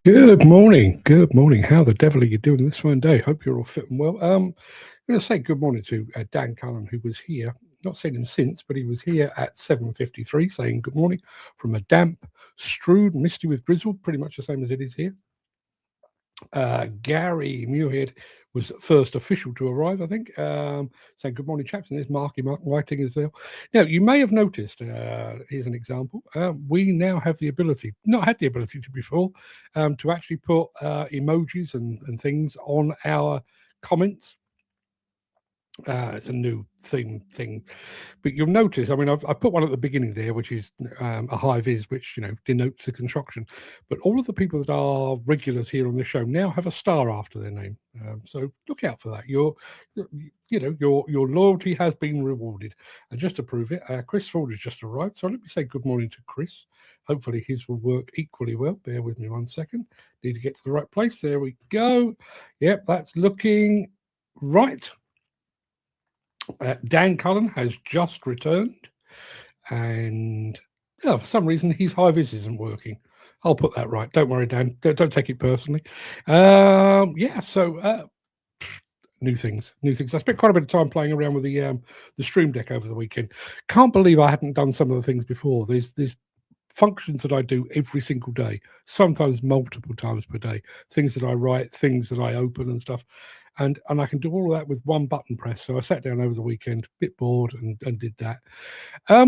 Good morning. Good morning. How the devil are you doing this fine day? Hope you're all fit and well. I'm going to say good morning to Dan Cullen, who was here. Not seen him since, but he was here at 7:53, saying good morning from a damp, strewed, misty with drizzle, pretty much the same as it is here. Gary Muirhead was first official to arrive, I think. Saying good morning, chaps. And there's Marky Mark Whiting as well. Now, you may have noticed, here's an example. We now have the ability, not had the ability to before, to actually put emojis and things on our comments. It's a new thing, but you'll notice. I mean, I've put one at the beginning there, which is a high vis, which denotes the construction. But all of the people that are regulars here on the show now have a star after their name. So look out for that. Your loyalty has been rewarded. And just to prove it, Chris Ford has just arrived. So let me say good morning to Chris. Hopefully his will work equally well. Bear with me 1 second. Need to get to the right place. There we go. Yep, that's looking right. Dan Cullen has just returned, and for some reason his high vis isn't working. I'll put that right. Don't worry, Dan. Don't take it personally. So new things. I spent quite a bit of time playing around with the Stream Deck over the weekend. Can't believe I hadn't done some of the things before. There's functions that I do every single day, sometimes multiple times per day. Things that I write, things that I open and stuff. And I can do all of that with one button press. So I sat down over the weekend, a bit bored, and did that. How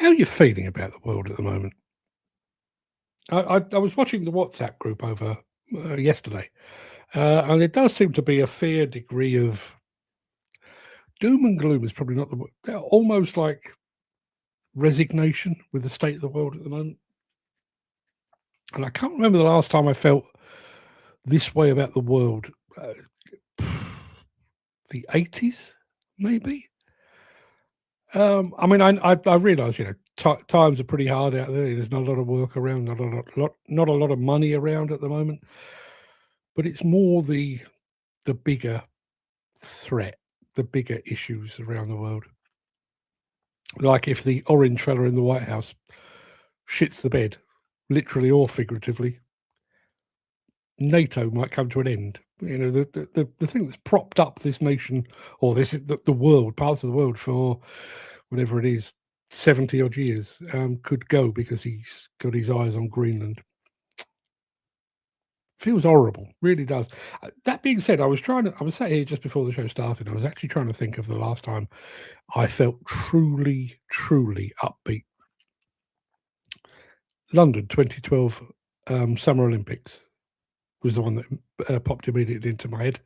are you feeling about the world at the moment? I was watching the WhatsApp group over yesterday, and it does seem to be a fair degree of doom and gloom. Is probably not the word. Almost like resignation with the state of the world at the moment. And I can't remember the last time I felt this way about the world. The 80s, maybe. I mean, I realise, times are pretty hard out there. There's not a lot of work around, not a lot of money around at the moment. But it's more the bigger threat, the bigger issues around the world. Like if the orange fella in the White House shits the bed, literally or figuratively, NATO might come to an end. The thing that's propped up this nation, or the world, parts of the world for whatever it is, 70 odd years, could go because he's got his eyes on Greenland. Feels horrible, really does. That being said, I was sat here just before the show started. I was actually trying to think of the last time I felt truly, truly upbeat. London 2012 Summer Olympics was the one that popped immediately into my head.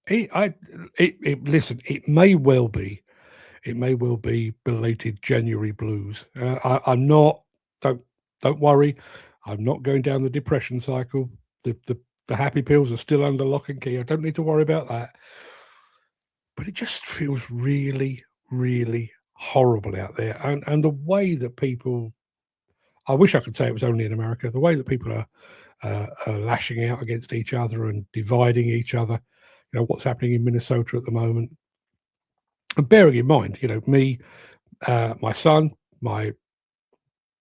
Listen, it may well be belated January blues. I'm not. Don't worry. I'm not going down the depression cycle. The happy pills are still under lock and key. I don't need to worry about that. But it just feels really, really horrible out there, and the way that people. I wish I could say it was only in America. The way that people are lashing out against each other and dividing each other. What's happening in Minnesota at the moment. And bearing in mind, me, my son, my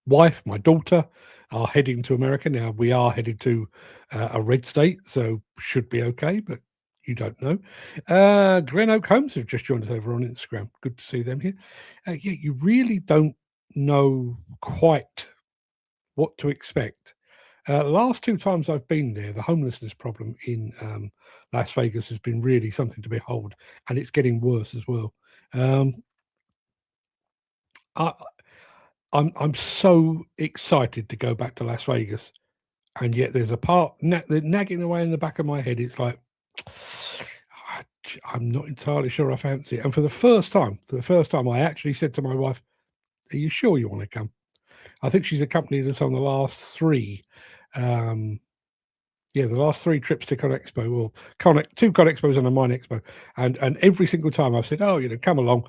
wife, my daughter are heading to America. Now, we are headed to a red state, so should be okay, but you don't know. Glen Oak Homes have just joined us over on Instagram. Good to see them here. You really don't know quite what to expect. Last two times I've been there, the homelessness problem in Las Vegas has been really something to behold, and it's getting worse as well. I'm so excited to go back to Las Vegas, and yet there's a part nagging away in the back of my head. It's like I'm not entirely sure I fancy it. And for the first time, I actually said to my wife, "Are you sure you want to come?" I think she's accompanied us on the last three. The last three trips to ConExpo, or two ConExpos and a Mine Expo, and every single time I've said, come along.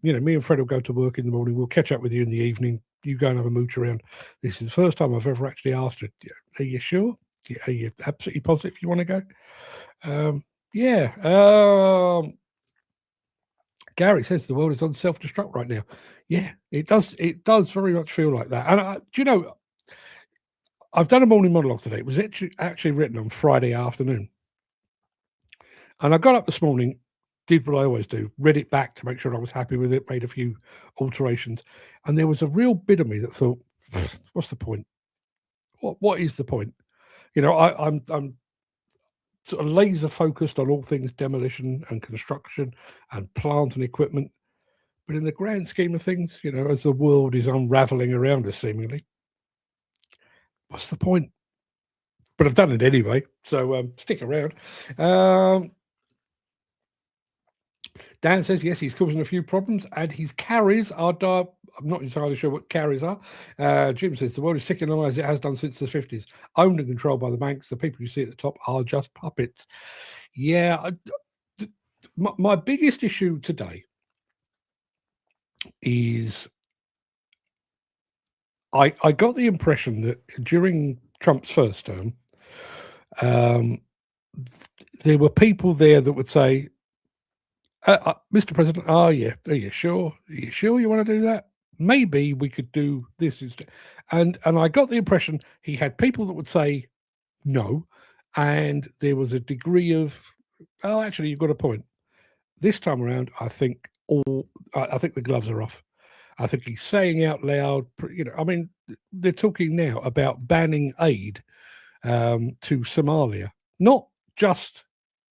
Me and Fred will go to work in the morning. We'll catch up with you in the evening. You go and have a mooch around. This is the first time I've ever actually asked her, "Are you sure? Are you absolutely positive you want to go?" Gary says the world is on self-destruct right now. Yeah, it does. It does very much feel like that. And do you know, I've done a morning monologue today. It was actually written on Friday afternoon, and I got up this morning, did what I always do, read it back to make sure I was happy with it, made a few alterations, and there was a real bit of me that thought, "What's the point? What is the point?" You know, I'm sort of laser focused on all things demolition and construction and plant and equipment. But in the grand scheme of things, you know, as the world is unraveling around us seemingly, what's the point? But I've done it anyway, so stick around. Dan says, yes, he's causing a few problems, and his carries are I'm not entirely sure what carries are. Jim says, the world is ticking on as it has done since the 50s. Owned and controlled by the banks. The people you see at the top are just puppets. Yeah, my biggest issue today is I got the impression that during Trump's first term, there were people there that would say, Mr. President, are you sure? Are you sure you want to do that? Maybe we could do this instead. And I got the impression he had people that would say no, and there was a degree of, oh, actually, you've got a point. This time around, I think the gloves are off. I think he's saying out loud, you know, I mean, they're talking now about banning aid to Somalia, not just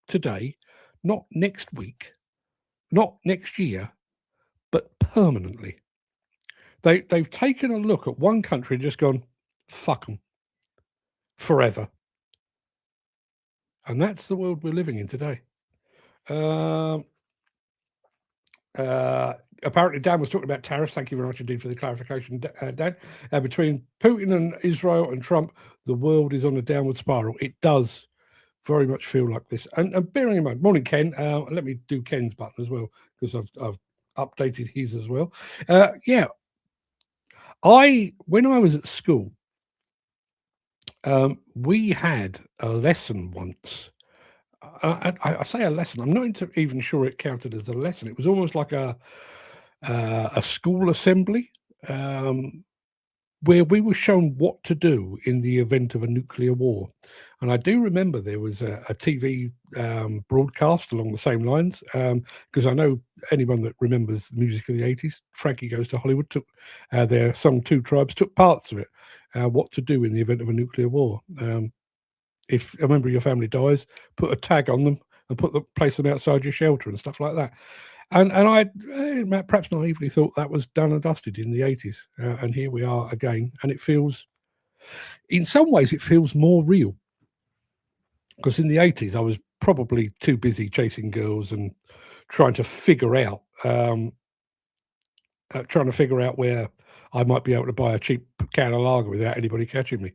today, not next week, not next year, but permanently. They've taken a look at one country and just gone, fuck them, forever. And that's the world we're living in today. Apparently, Dan was talking about tariffs. Thank you very much indeed for the clarification, Dan. Between Putin and Israel and Trump, the world is on a downward spiral. It does very much feel like this. And bearing in mind, morning, Ken. Let me do Ken's button as well, because I've updated his as well. Yeah. When I was at school, we had a lesson once. I say a lesson. I'm not even sure it counted as a lesson. It was almost like a school assembly where we were shown what to do in the event of a nuclear war. And I do remember there was a TV broadcast along the same lines, because I know anyone that remembers the music of the 80s, Frankie Goes to Hollywood, took their song Two Tribes, took parts of it, what to do in the event of a nuclear war. If a member of your family dies, put a tag on them and place them outside your shelter and stuff like that. And I perhaps naively thought that was done and dusted in the 80s. And here we are again. And it feels, in some ways, it feels more real. Because in the 80s, I was probably too busy chasing girls and trying to figure out where I might be able to buy a cheap can of lager without anybody catching me.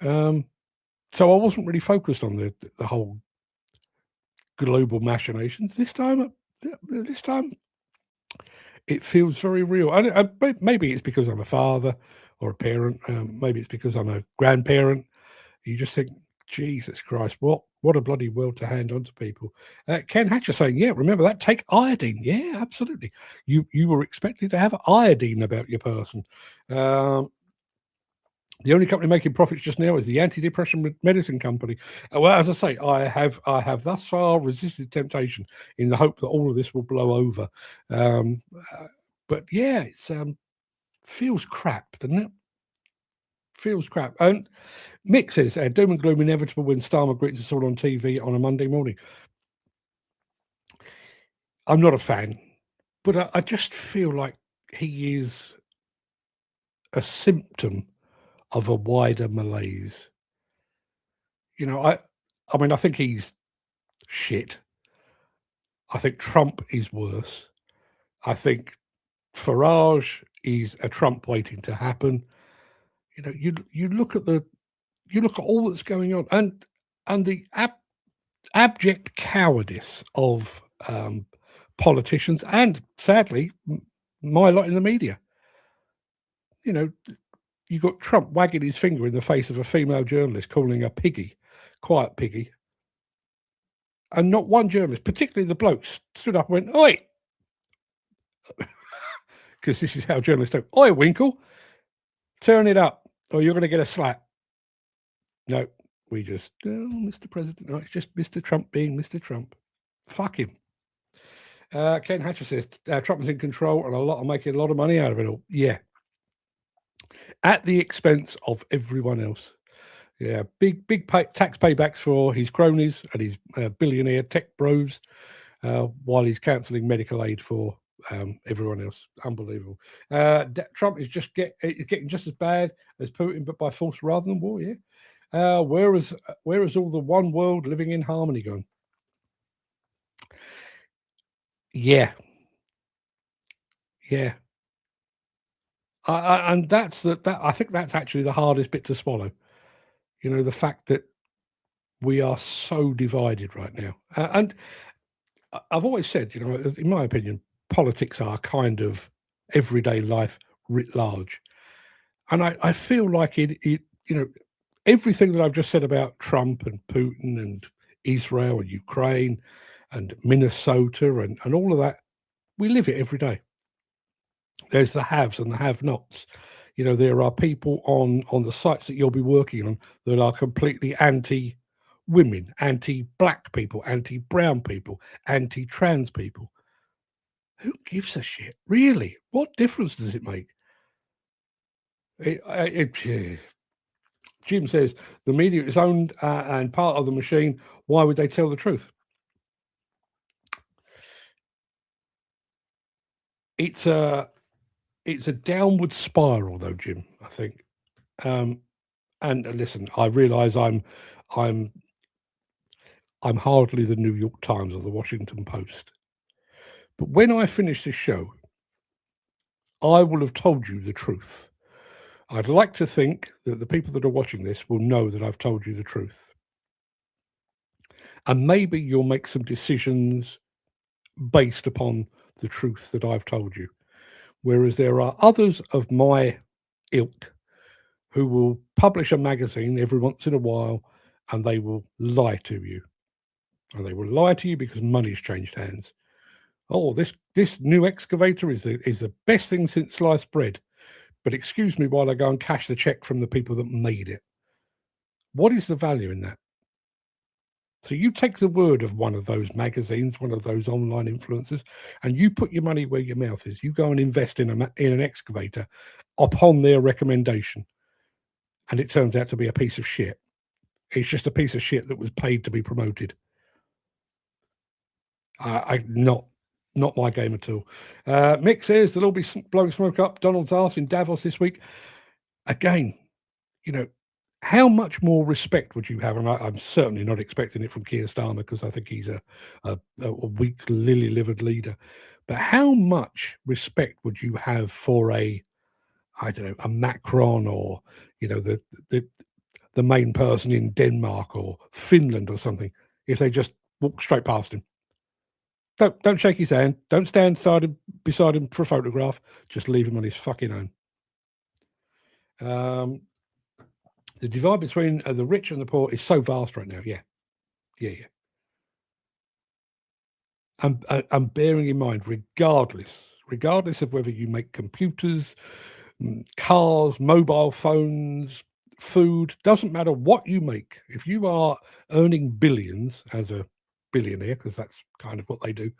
So I wasn't really focused on the whole global machinations. This time, it feels very real. Maybe it's because I'm a father or a parent. Maybe it's because I'm a grandparent. You just think, Jesus Christ, what a bloody world to hand on to people. Ken Hatcher saying, yeah, remember that? Take iodine. Yeah, absolutely. You were expected to have iodine about your person. The only company making profits just now is the antidepressant medicine company. Well, as I say, I have thus far resisted temptation in the hope that all of this will blow over. But yeah, it's feels crap, doesn't it? Feels crap. And Mick says, doom and gloom inevitable when Starmer greets us all on TV on a Monday morning. I'm not a fan, but I just feel like he is a symptom of a wider malaise. You know, I mean, I think he's shit. I think Trump is worse. I think Farage is a Trump waiting to happen. You know, you look at all that's going on, and the abject cowardice of politicians, and sadly, my lot in the media. You know, you got Trump wagging his finger in the face of a female journalist, calling her piggy, quiet piggy. And not one journalist, particularly the blokes, stood up and went, "Oi, because this is how journalists do. Oi, Winkle, turn it up, or you're going to get a slap. No, we just, oh, Mr. President. No, it's just Mr. Trump being Mr. Trump. Fuck him. Ken Hatcher says Trump is in control and are making a lot of money out of it all. Yeah. At the expense of everyone else. Yeah, big tax paybacks for his cronies and his billionaire tech bros, while he's cancelling medical aid for everyone else. Unbelievable. Trump is getting just as bad as Putin, but by force rather than war. Yeah. Where is all the one world living in harmony gone? Yeah. Yeah. And that's that. I think that's actually the hardest bit to swallow. You know, the fact that we are so divided right now. And I've always said, you know, in my opinion, politics are kind of everyday life writ large. And I feel like you know, everything that I've just said about Trump and Putin and Israel and Ukraine and Minnesota and all of that, we live it every day. There's the haves and the have-nots. You know, there are people on the sites that you'll be working on that are completely anti-women, anti-black people, anti-brown people, anti-trans people. Who gives a shit? Really? What difference does it make? Jim says the media is owned and part of the machine. Why would they tell the truth? It's a downward spiral, though, Jim. I think. And listen, I realise I'm hardly the New York Times or the Washington Post, but when I finish this show, I will have told you the truth. I'd like to think that the people that are watching this will know that I've told you the truth. And maybe you'll make some decisions based upon the truth that I've told you. Whereas there are others of my ilk who will publish a magazine every once in a while and they will lie to you. And they will lie to you because money's changed hands. Oh, this new excavator is the best thing since sliced bread. But excuse me while I go and cash the check from the people that made it. What is the value in that? So you take the word of one of those magazines, one of those online influencers, and you put your money where your mouth is. You go and invest in an excavator upon their recommendation, and it turns out to be a piece of shit. It's just a piece of shit that was paid to be promoted. Not my game at all. Mick says they'll all be blowing smoke up Donald's arse in Davos this week. Again, you know, how much more respect would you have? And I'm certainly not expecting it from Keir Starmer because I think he's a weak, lily-livered leader. But how much respect would you have for a Macron or, you know, the main person in Denmark or Finland or something if they just walk straight past him? Don't shake his hand. Don't stand beside him for a photograph. Just leave him on his fucking own. The divide between the rich and the poor is so vast right now. Yeah. And bearing in mind, regardless of whether you make computers, cars, mobile phones, food, doesn't matter what you make. If you are earning billions as a billionaire, because that's kind of what they do,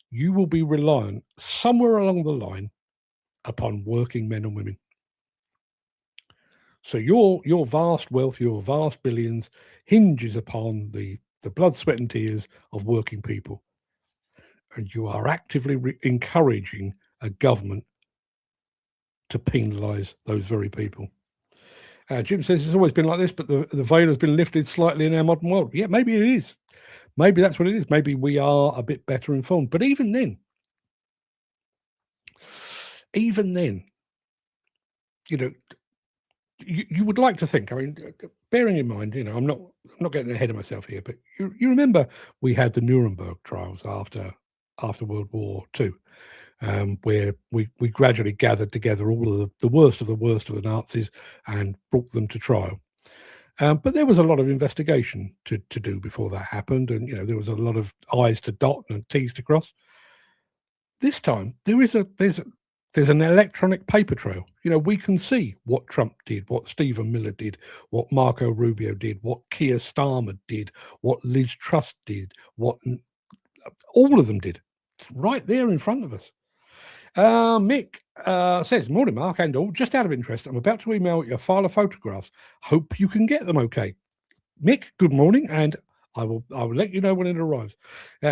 you will be reliant somewhere along the line upon working men and women. So your vast wealth, your vast billions hinges upon the blood, sweat and tears of working people. And you are actively encouraging a government to penalise those very people. Jim says it's always been like this, but the veil has been lifted slightly in our modern world. Yeah, maybe it is. Maybe that's what it is. Maybe we are a bit better informed. But even then, you know, you would like to think, I mean, bearing in mind, you know, I'm not getting ahead of myself here, but you remember we had the Nuremberg trials after World War II, where we gradually gathered together all of the worst of the Nazis and brought them to trial. But there was a lot of investigation to do before that happened, and you know there was a lot of I's to dot and T's to cross. This time there's an electronic paper trail. We can see what Trump did, what Stephen Miller did, what Marco Rubio did, what Keir Starmer did, what Liz Truss did, what all of them did. It's right there in front of us. Mick says, "Morning, Mark and all. Just out of interest, I'm about to email you a file of photographs. Hope you can get them okay." Mick, good morning, and I will let you know when it arrives.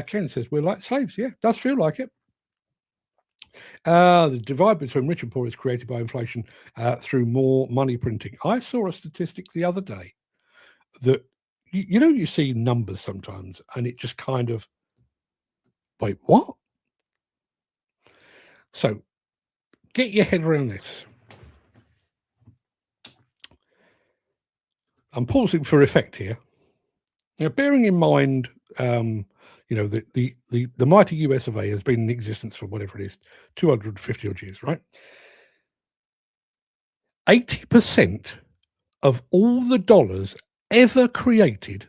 Ken says, "We're like slaves." Yeah, does feel like it. The divide between rich and poor is created by inflation through more money printing. I saw a statistic the other day that you see numbers sometimes, and it just kind of, wait, what? So get your head around this. I'm pausing for effect here. Now, bearing in mind, the mighty US of A has been in existence for whatever it is, 250 odd years, right? 80% of all the dollars ever created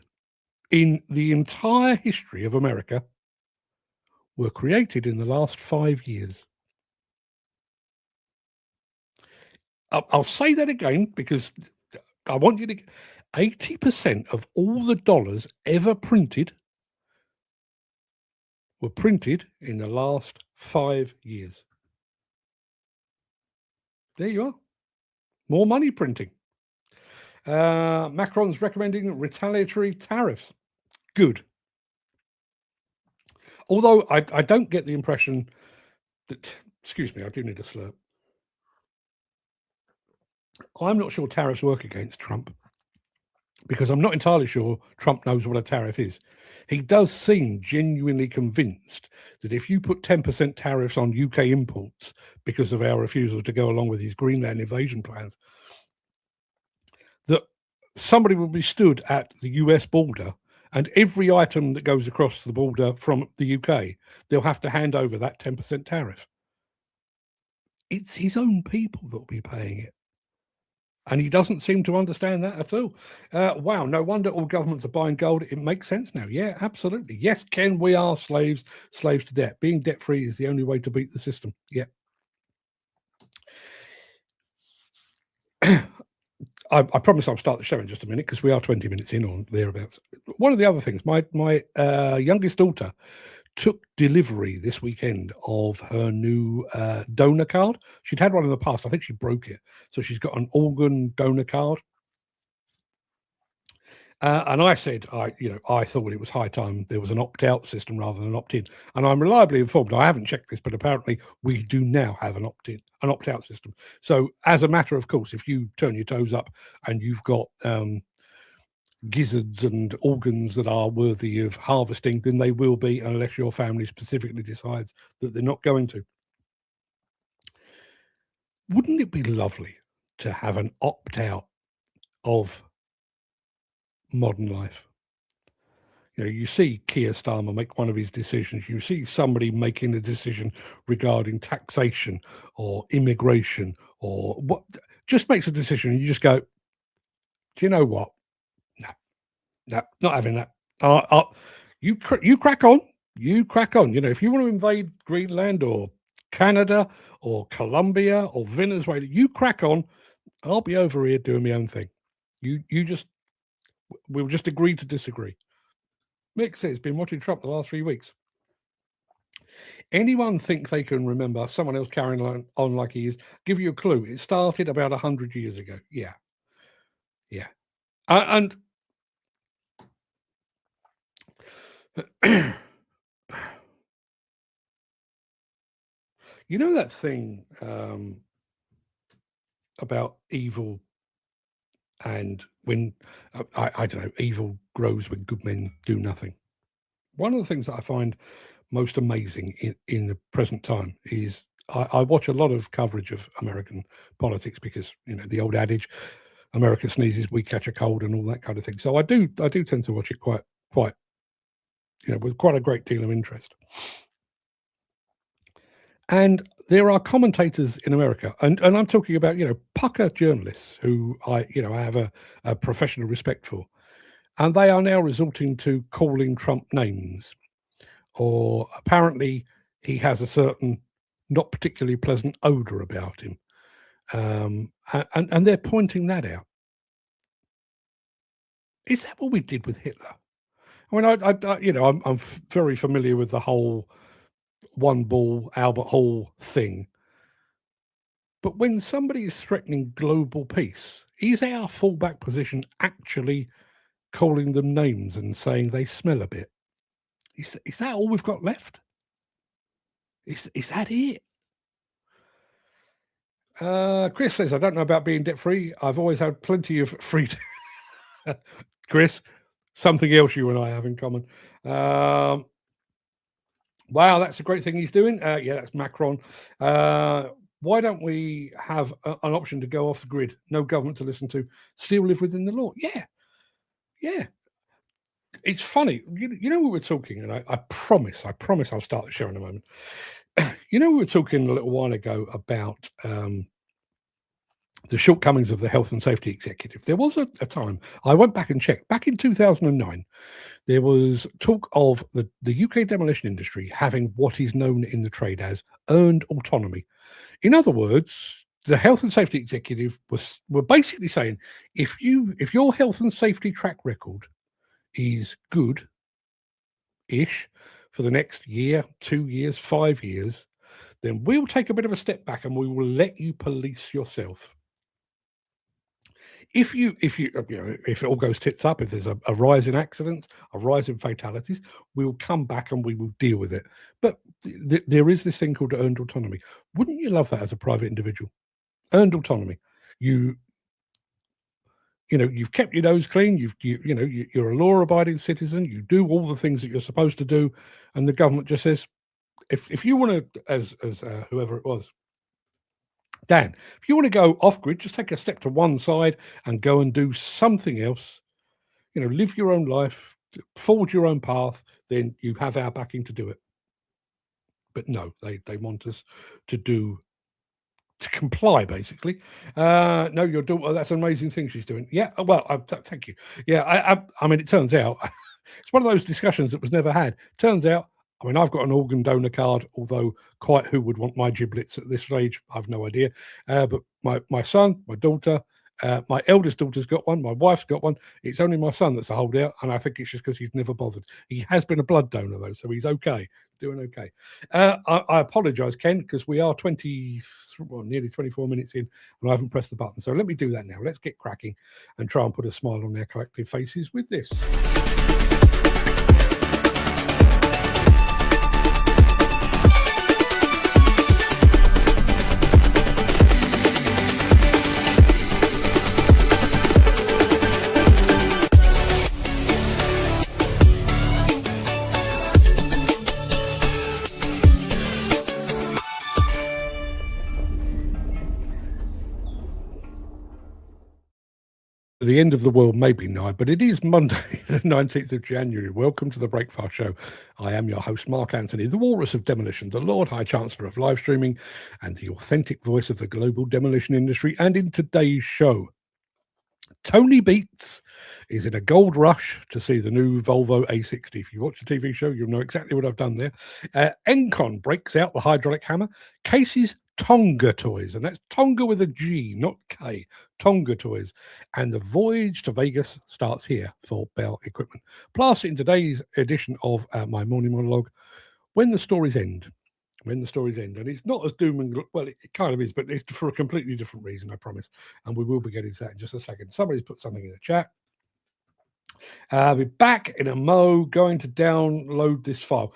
in the entire history of America were created in the last 5 years. I'll say that again because I want you to. 80% of all the dollars ever printed were printed in the last 5 years. There you are. More money printing. Macron's recommending retaliatory tariffs. Good. Although I don't get the impression that, excuse me, I do need a slurp. I'm not sure tariffs work against Trump because I'm not entirely sure Trump knows what a tariff is. He does seem genuinely convinced that if you put 10% tariffs on UK imports because of our refusal to go along with his Greenland invasion plans, that somebody will be stood at the US border, and every item that goes across the border from the UK, they'll have to hand over that 10% tariff. It's his own people that'll be paying it. And he doesn't seem to understand that at all. Wow, no wonder all governments are buying gold. It makes sense now. Yeah, absolutely. Yes, Ken, we are slaves to debt. Being debt-free is the only way to beat the system. Yeah. I promise I'll start the show in just a minute because we are 20 minutes in or thereabouts. One of the other things, my youngest daughter took delivery this weekend of her new donor card. She'd had one in the past. I think she broke it. So she's got an organ donor card. And I said, I thought it was high time there was an opt-out system rather than an opt-in. And I'm reliably informed, I haven't checked this, but apparently we do now have an opt-out system. So as a matter of course, if you turn your toes up and you've got gizzards and organs that are worthy of harvesting, then they will be, unless your family specifically decides that they're not going to. Wouldn't it be lovely to have an opt-out of modern life? You see Keir Starmer make one of his decisions. You see somebody making a decision regarding taxation or immigration or what, just makes a decision. And you just go, do you know what? No, not having that. You crack on. You crack on. If you want to invade Greenland or Canada or Colombia or Venezuela, you crack on. I'll be over here doing my own thing. We'll just agree to disagree. Mick says, been watching Trump the last 3 weeks. Anyone think they can remember someone else carrying on like he is? Give you a clue. It started about 100 years ago. Yeah. And you know that thing about evil, and when I don't know, evil grows when good men do nothing. One of the things that I find most amazing in the present time is I watch a lot of coverage of American politics because the old adage, America sneezes, we catch a cold, and all that kind of thing. So I do tend to watch it quite with quite a great deal of interest. And there are commentators in America, and I'm talking about pucker journalists who I have a professional respect for, and they are now resorting to calling Trump names, or apparently he has a certain not particularly pleasant odor about him. And they're pointing that out. Is that what we did with Hitler? I mean, I'm very familiar with the whole one ball Albert Hall thing. But when somebody is threatening global peace, is our fallback position actually calling them names and saying they smell a bit? Is that all we've got left? Is that it? Chris says, I don't know about being debt free. I've always had plenty of free. Chris, something else you and I have in common. Wow, that's a great thing he's doing. Yeah, that's Macron. Why don't we have an option to go off the grid? No government to listen to. Still live within the law. Yeah. It's funny. You know, we were talking, and I promise I'll start the show in a moment. You know, we were talking a little while ago about the shortcomings of the health and safety executive. There was a time, I went back and checked, back in 2009, there was talk of the UK demolition industry having what is known in the trade as earned autonomy. In other words, the health and safety executive were basically saying, if your health and safety track record is good-ish for the next year, 2 years, 5 years, then we'll take a bit of a step back and we will let you police yourself. If it all goes tits up, if there's a rise in accidents, a rise in fatalities, we'll come back and we will deal with it. But there is this thing called earned autonomy. Wouldn't you love that as a private individual? Earned autonomy. You've kept your nose clean. You're a law-abiding citizen. You do all the things that you're supposed to do, and the government just says, if you want to, as whoever it was, Dan, if you want to go off grid, just take a step to one side and go and do something else. Live your own life, forge your own path. Then you have our backing to do it. But no, they want us to comply, basically. No, your daughter, that's an amazing thing she's doing. Yeah, well, thank you. Yeah, I mean, it turns out it's one of those discussions that was never had. Turns out, I mean, I've got an organ donor card, although quite who would want my giblets at this stage, I've no idea. But my son, my daughter, my eldest daughter's got one, my wife's got one. It's only my son that's a holdout, and I think it's just because he's never bothered. He has been a blood donor, though, so he's okay, doing okay. I apologise, Ken, because we are nearly 24 minutes in, and I haven't pressed the button. So let me do that now. Let's get cracking and try and put a smile on their collective faces with this. The end of the world may be nigh, but it is Monday, the 19th of January. Welcome to the Breakfast Show. I am your host, Mark Anthony, the Walrus of Demolition, the Lord High Chancellor of live streaming, and the authentic voice of the global demolition industry. And in today's show, Tony Beets is in a gold rush to see the new Volvo A60. If you watch the TV show, you'll know exactly what I've done there. Engcon breaks out the hydraulic hammer. Casey's Tonga Toys, and that's Tonga with a G, not K. Tonga Toys. And the voyage to Vegas starts here for Bell Equipment. Plus, in today's edition of my morning monologue, when the stories end. And it's not as doom and well, it kind of is, but it's for a completely different reason, I promise. And we will be getting to that in just a second. Somebody's put something in the chat. I'll be back in a mo, going to download this file.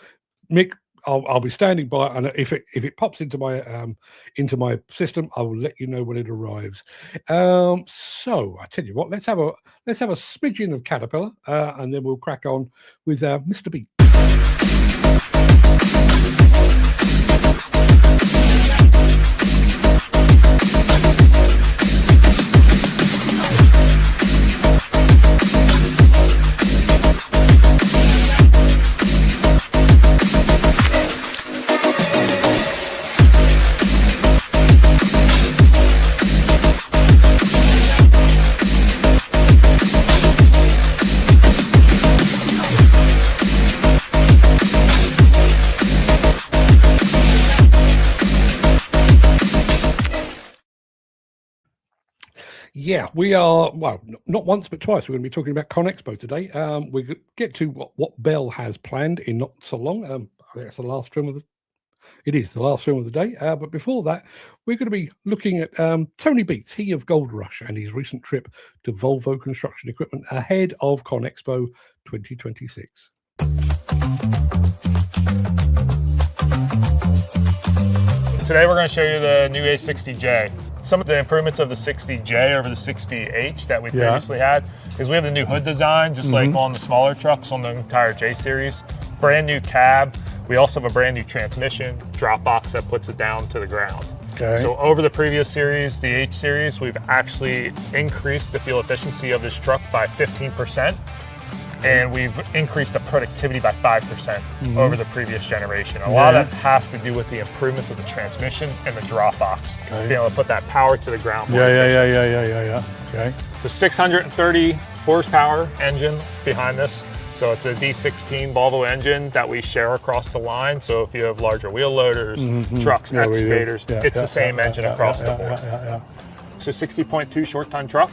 Mick, I'll be standing by, and if it pops into my system, I will let you know when it arrives. So I tell you what, let's have a smidgen of Caterpillar, and then we'll crack on with Mr. Beets. Yeah, we are, well, not once, but twice. We're going to be talking about ConExpo today. We get to what Bell has planned in not so long. I think it's the last film of the, it is the last film of the day. But before that, we're going to be looking at Tony Beets, he of Gold Rush, and his recent trip to Volvo Construction Equipment ahead of ConExpo 2026. Today we're going to show you the new A60J. Some of the improvements of the 60J over the 60H that we previously had is we have the new hood design, just like on the smaller trucks on the entire J series. Brand new cab. We also have a brand new transmission, drop box that puts it down to the ground. Okay. So over the previous series, the H series, we've actually increased the fuel efficiency of this truck by 15%. And we've increased the productivity by 5% over the previous generation. A lot of that has to do with the improvements of the transmission and the drop box. Being able to put that power to the ground. Yeah. Okay. The 630 horsepower engine behind this. So it's a D16 Volvo engine that we share across the line. So if you have larger wheel loaders, trucks, excavators, it's the same engine across the board. So 60.2 short ton truck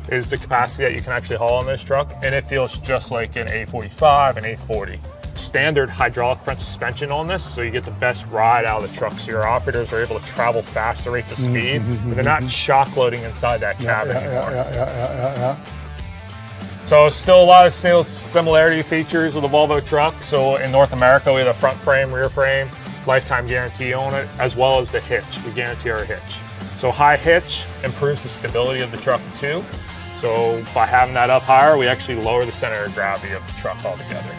is the capacity that you can actually haul on this truck, and it feels just like an A45 and A40. Standard hydraulic front suspension on this, so you get the best ride out of the truck. So your operators are able to travel faster rates of speed, but they're not shock loading inside that cab anymore. So still a lot of similarity features of the Volvo truck. So in North America, we have the front frame, rear frame, lifetime guarantee on it, as well as the hitch. We guarantee our hitch. So high hitch improves the stability of the truck too. So by having that up higher, we actually lower the center of gravity of the truck altogether.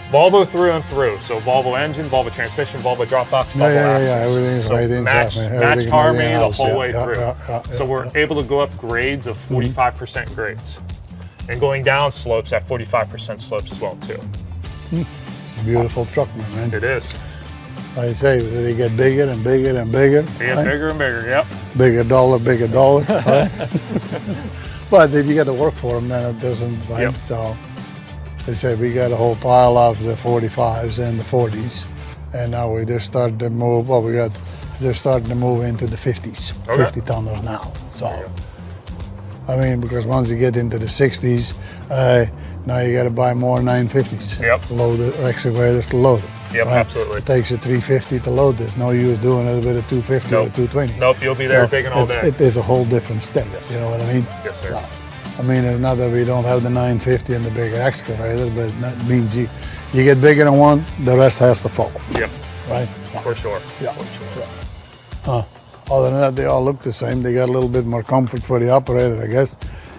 Volvo through and through. So Volvo engine, Volvo transmission, Volvo drop box, Volvo axles. Everything's so right in. matched harmony the whole way through. So we're able to go up grades of 45% grades. And going down slopes at 45% slopes as well too. Beautiful truck, my man. It is. Like I say, they get bigger and bigger and bigger. They get bigger and bigger, yep. Bigger dollar. Right? But if you got to work for them, then it doesn't, right? Yep. So they say we got a whole pile of the 45s and the 40s, and now we just started to move. Well, they're starting to move into the 50s, 50 tonners now. So I mean, because once you get into the 60s, now you got to buy more 950s. Yep. Load it, excavators to load it. Yep, right? absolutely. It takes a 350 to load this. No use doing it with a 250 or 220. Nope, you'll be there digging all day. It is a whole different step. Yes. You know what I mean? Yes, sir. So, I mean, it's not that we don't have the 950 and the bigger excavator, but that means you get bigger than one, the rest has to follow. Yep. Right? For sure. Yeah. For sure. Other than that, they all look the same. They got a little bit more comfort for the operator, I guess.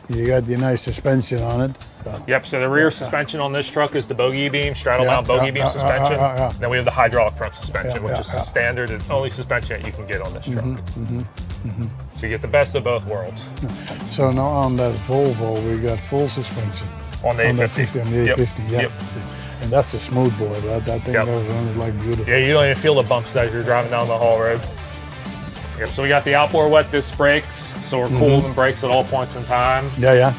You got your nice suspension on it. So. Yep, so the rear suspension on this truck is the bogey beam, straddle mount bogey beam suspension. Then we have the hydraulic front suspension, which is the standard and only suspension that you can get on this truck. So you get the best of both worlds. So now on that Volvo, we got full suspension. On the A50. On the A50, Yep. And that's a smooth boy, right? That thing goes around like beautiful. Yeah, you don't even feel the bumps as you're driving down the haul road. Yep, so we got the outboard wet disc brakes, so we're cooling brakes at all points in time. Yeah.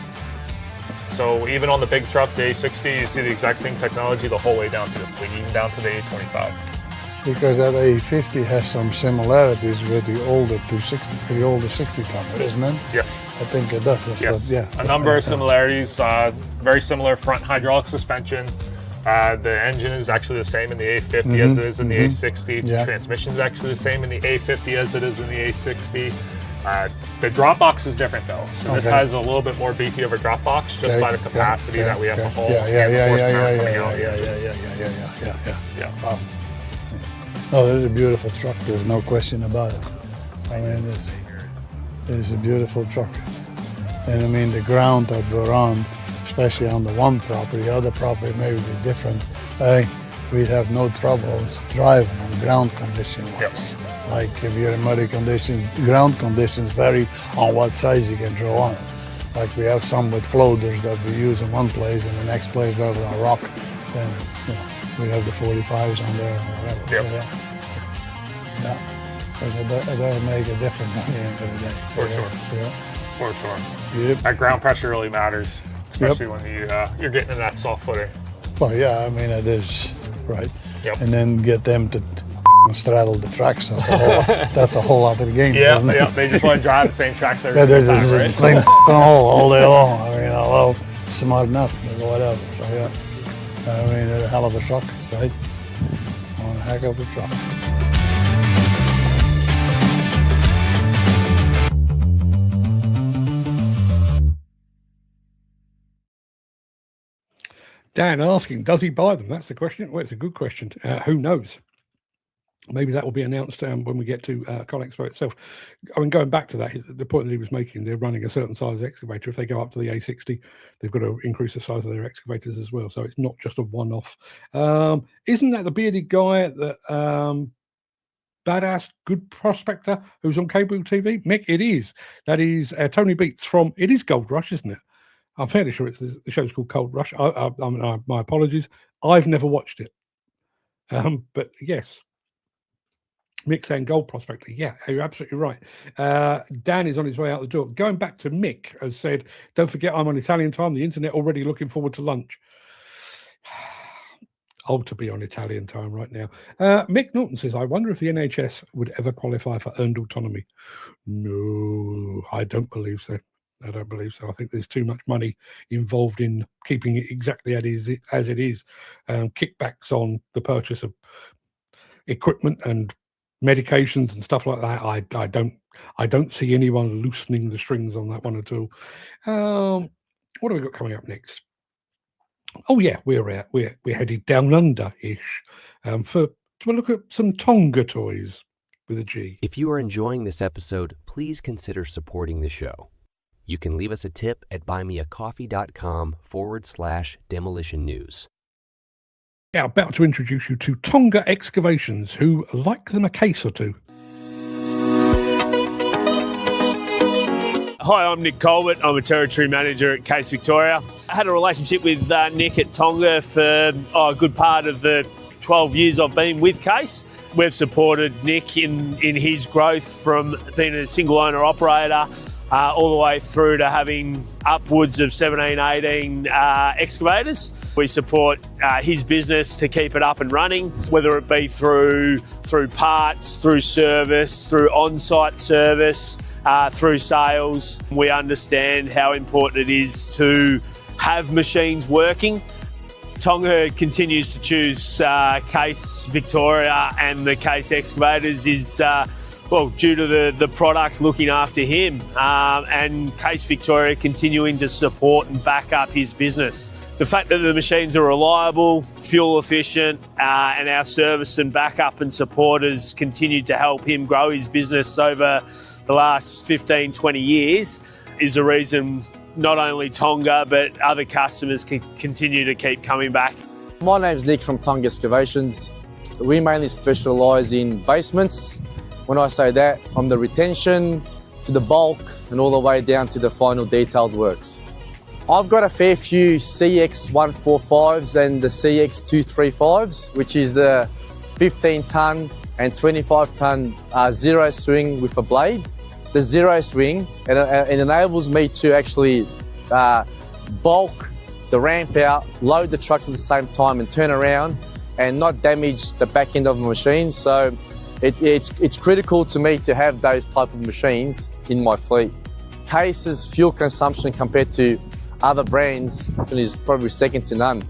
So even on the big truck, the A60, you see the exact same technology the whole way down to the fleet, even down to the A25. Because that A50 has some similarities with the older 260, the older 60 tonner, isn't it? Yes. I think it does. That's a number of similarities. Very similar front hydraulic suspension. The engine is actually the same in the A50 as it is in the A60. The transmission is actually the same in the A50 as it is in the A60. The drop box is different though. So this has a little bit more beefy of a drop box just by the capacity that we have to haul. Yeah. Wow. Oh, this is a beautiful truck. There's no question about it. I mean, this is a beautiful truck. And I mean, the ground that we're on, especially on the one property, the other property may be different. We'd have no troubles driving on ground conditions. Yes. Like if you're in muddy conditions, ground conditions vary on what size you can draw on it. Like we have some with floaters that we use in one place, and the next place where we're on rock, then we have the 45s on there or whatever. Yep. Yeah. But it does make a difference at the end of the day. For sure. Yeah. For sure. Yep. That ground pressure really matters, especially when you're getting in that soft footing. Well, yeah, I mean, it is, right? Yep. And then get them to straddle the tracks. That's a whole other game, isn't it? Yeah, they just want to drive the same tracks every They're time, just right? same all day long. I mean, although smart enough, but whatever. So yeah, I mean, they're a hell of a truck, right? One heck of a truck. Dan asking, does he buy them? That's the question. Well, it's a good question. Who knows? Maybe that will be announced when we get to ConExpo itself. I mean, going back to that, the point that he was making, they're running a certain size excavator. If they go up to the A60, they've got to increase the size of their excavators as well. So it's not just a one-off. Isn't that the bearded guy, that badass good prospector who's on cable TV? Mick, it is. That is Tony Beets from, it is Gold Rush, isn't it? I'm fairly sure the show's called Gold Rush. My apologies. I've never watched it. But yes. Mick saying gold prospector. Yeah, you're absolutely right. Dan is on his way out the door. Going back to Mick, has said, don't forget I'm on Italian time. The internet already looking forward to lunch. To be on Italian time right now. Mick Norton says, I wonder if the NHS would ever qualify for earned autonomy. No, I don't believe so. I don't believe so. I think there's too much money involved in keeping it exactly as it is. Kickbacks on the purchase of equipment and medications and stuff like that. I don't see anyone loosening the strings on that one at all. What have we got coming up next? Oh yeah, we're headed down under-ish to look at some Tonga Toys with a G. If you are enjoying this episode, please consider supporting the show. You can leave us a tip at buymeacoffee.com/demolition news. Yeah, about to introduce you to Tonga Excavations, who like them a case or two. Hi, I'm Nick Colbert. I'm a territory manager at Case Victoria. I had a relationship with Nick at Tonga for a good part of the 12 years I've been with Case. We've supported Nick in his growth from being a single owner operator all the way through to having upwards of 17, 18 excavators. We support his business to keep it up and running, whether it be through parts, through service, through on-site service, through sales. We understand how important it is to have machines working. Tonga continues to choose Case Victoria and the Case excavators is due to the product looking after him and Case Victoria continuing to support and back up his business. The fact that the machines are reliable, fuel efficient, and our service and backup and support has continued to help him grow his business over the last 15, 20 years is the reason not only Tonga but other customers can continue to keep coming back. My name's Nick from Tonga Excavations. We mainly specialise in basements. When I say that, from the retention to the bulk and all the way down to the final detailed works. I've got a fair few CX145s and the CX235s, which is the 15-tonne and 25-tonne zero swing with a blade. The zero swing, it enables me to actually bulk the ramp out, load the trucks at the same time and turn around and not damage the back end of the machine. So it's critical to me to have those type of machines in my fleet. Case's fuel consumption compared to other brands is probably second to none.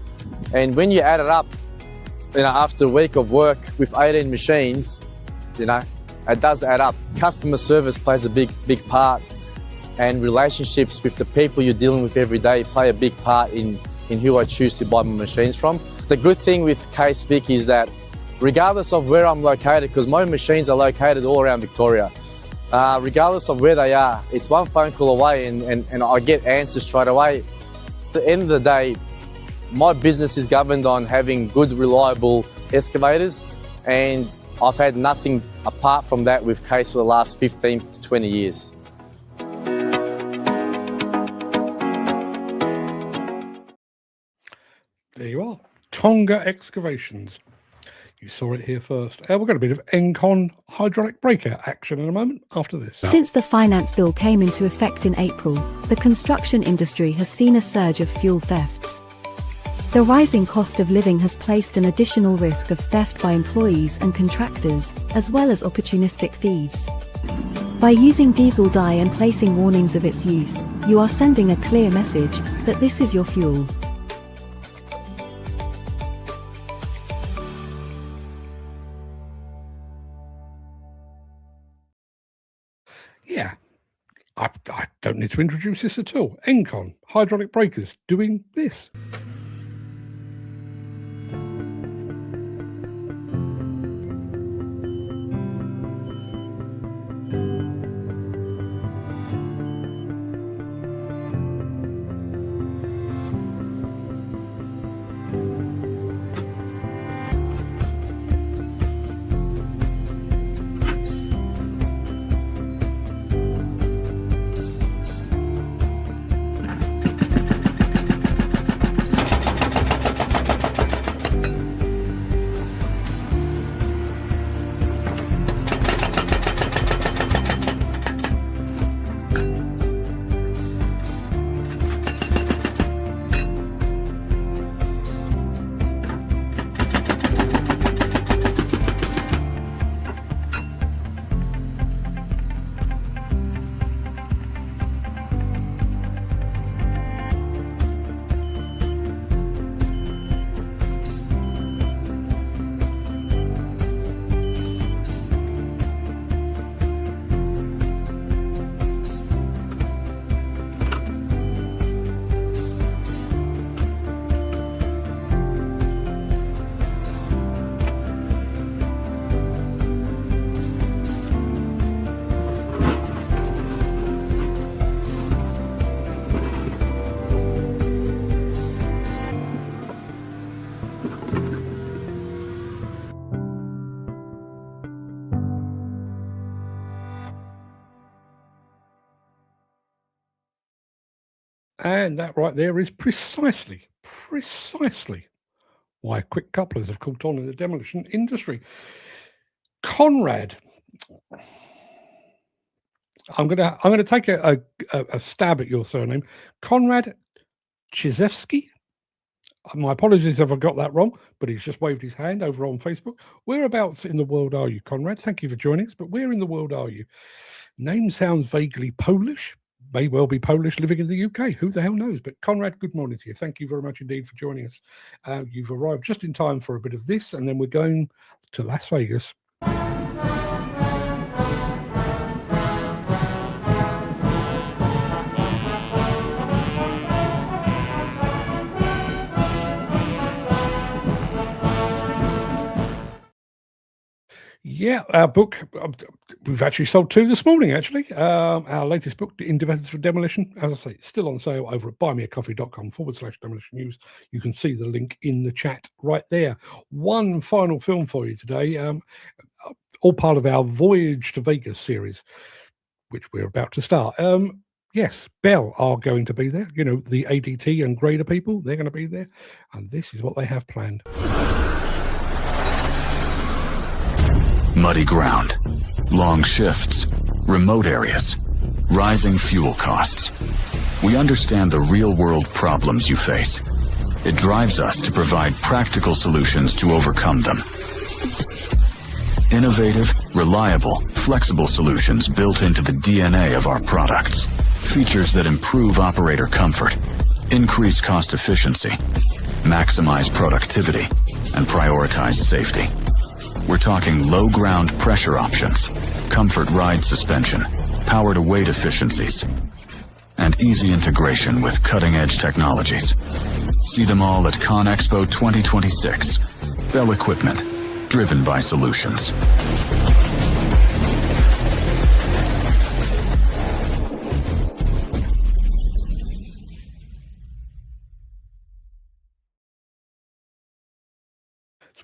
And when you add it up, after a week of work with 18 machines, it does add up. Customer service plays a big part, and relationships with the people you're dealing with every day play a big part in who I choose to buy my machines from. The good thing with Case Vic is that regardless of where I'm located, because my machines are located all around Victoria, regardless of where they are, it's one phone call away and I get answers straight away. At the end of the day, my business is governed on having good, reliable excavators, and I've had nothing apart from that with Case for the last 15 to 20 years. There you are. Tonga Excavations. You saw it here first. We've got a bit of Engcon hydraulic breakout action in a moment after this. Since the finance bill came into effect in April, the construction industry has seen a surge of fuel thefts. The rising cost of living has placed an additional risk of theft by employees and contractors, as well as opportunistic thieves. By using diesel dye and placing warnings of its use, you are sending a clear message that this is your fuel. Yeah, I don't need to introduce this at all. Engcon, hydraulic breakers, doing this. And that right there is precisely why quick couplers have caught on in the demolition industry. Conrad, I'm gonna take a stab at your surname, Conrad Chizevsky. My apologies if I got that wrong, but he's just waved his hand over on Facebook. Whereabouts in the world are you, Conrad? Thank you for joining us, but where in the world are you? Name sounds vaguely Polish. May well be Polish living in the UK. Who the hell knows? But Conrad, good morning to you. Thank you very much indeed for joining us. You've arrived just in time for a bit of this, and then we're going to Las Vegas. Yeah, our book, we've actually sold 2 this morning, actually. Our latest book, In Defense for Demolition, as I say, it's still on sale over at buymeacoffee.com/demolition news. You can see the link in the chat right there. One final film for you today, all part of our Voyage to Vegas series, which we're about to start. Yes, Bell are going to be there. You know, the ADT and grader people, they're going to be there. And this is what they have planned. Muddy ground, long shifts, remote areas, rising fuel costs. We understand the real-world problems you face. It drives us to provide practical solutions to overcome them. Innovative, reliable, flexible solutions built into the DNA of our products. Features that improve operator comfort, increase cost efficiency, maximize productivity, and prioritize safety. We're talking low ground pressure options, comfort ride suspension, power to weight efficiencies, and easy integration with cutting edge technologies. See them all at ConExpo 2026. Bell Equipment, driven by solutions.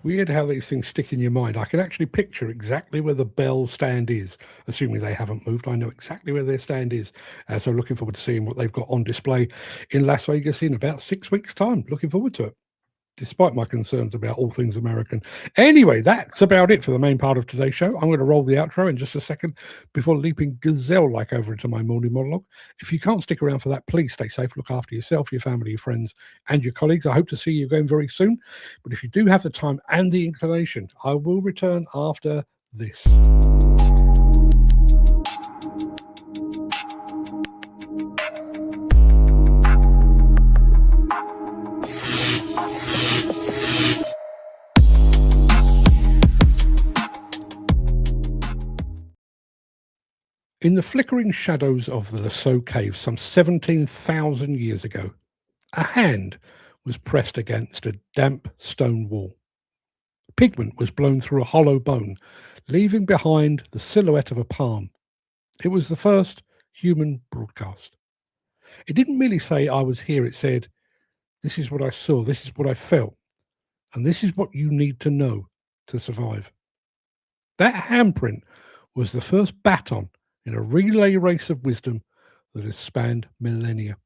Weird how these things stick in your mind. I can actually picture exactly where the Bell stand is, assuming they haven't moved. I know exactly where their stand is. So looking forward to seeing what they've got on display in Las Vegas in about 6 weeks' time. Looking forward to it. despite my concerns about all things American. Anyway, that's about it for the main part of today's show. I'm going to roll the outro in just a second before leaping gazelle-like over into my morning monologue. If you can't stick around for that, please stay safe, look after yourself, your family, your friends, and your colleagues. I hope to see you again very soon. But if you do have the time and the inclination, I will return after this. In the flickering shadows of the Lascaux Caves some 17,000 years ago, a hand was pressed against a damp stone wall. Pigment was blown through a hollow bone, leaving behind the silhouette of a palm. It was the first human broadcast. It didn't merely say, "I was here," it said, "This is what I saw, this is what I felt, and this is what you need to know to survive." That handprint was the first baton in a relay race of wisdom that has spanned millennia.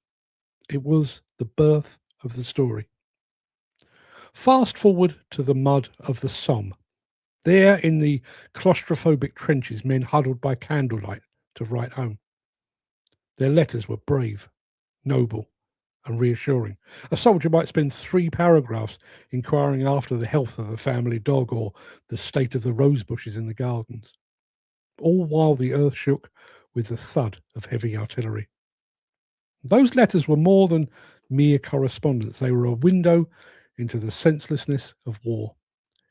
It was the birth of the story. Fast forward to the mud of the Somme. There in the claustrophobic trenches, men huddled by candlelight to write home. Their letters were brave, noble, and reassuring. A soldier might spend 3 paragraphs inquiring after the health of a family dog or the state of the rose bushes in the gardens, all while the earth shook with the thud of heavy artillery. Those letters were more than mere correspondence. They were a window into the senselessness of war,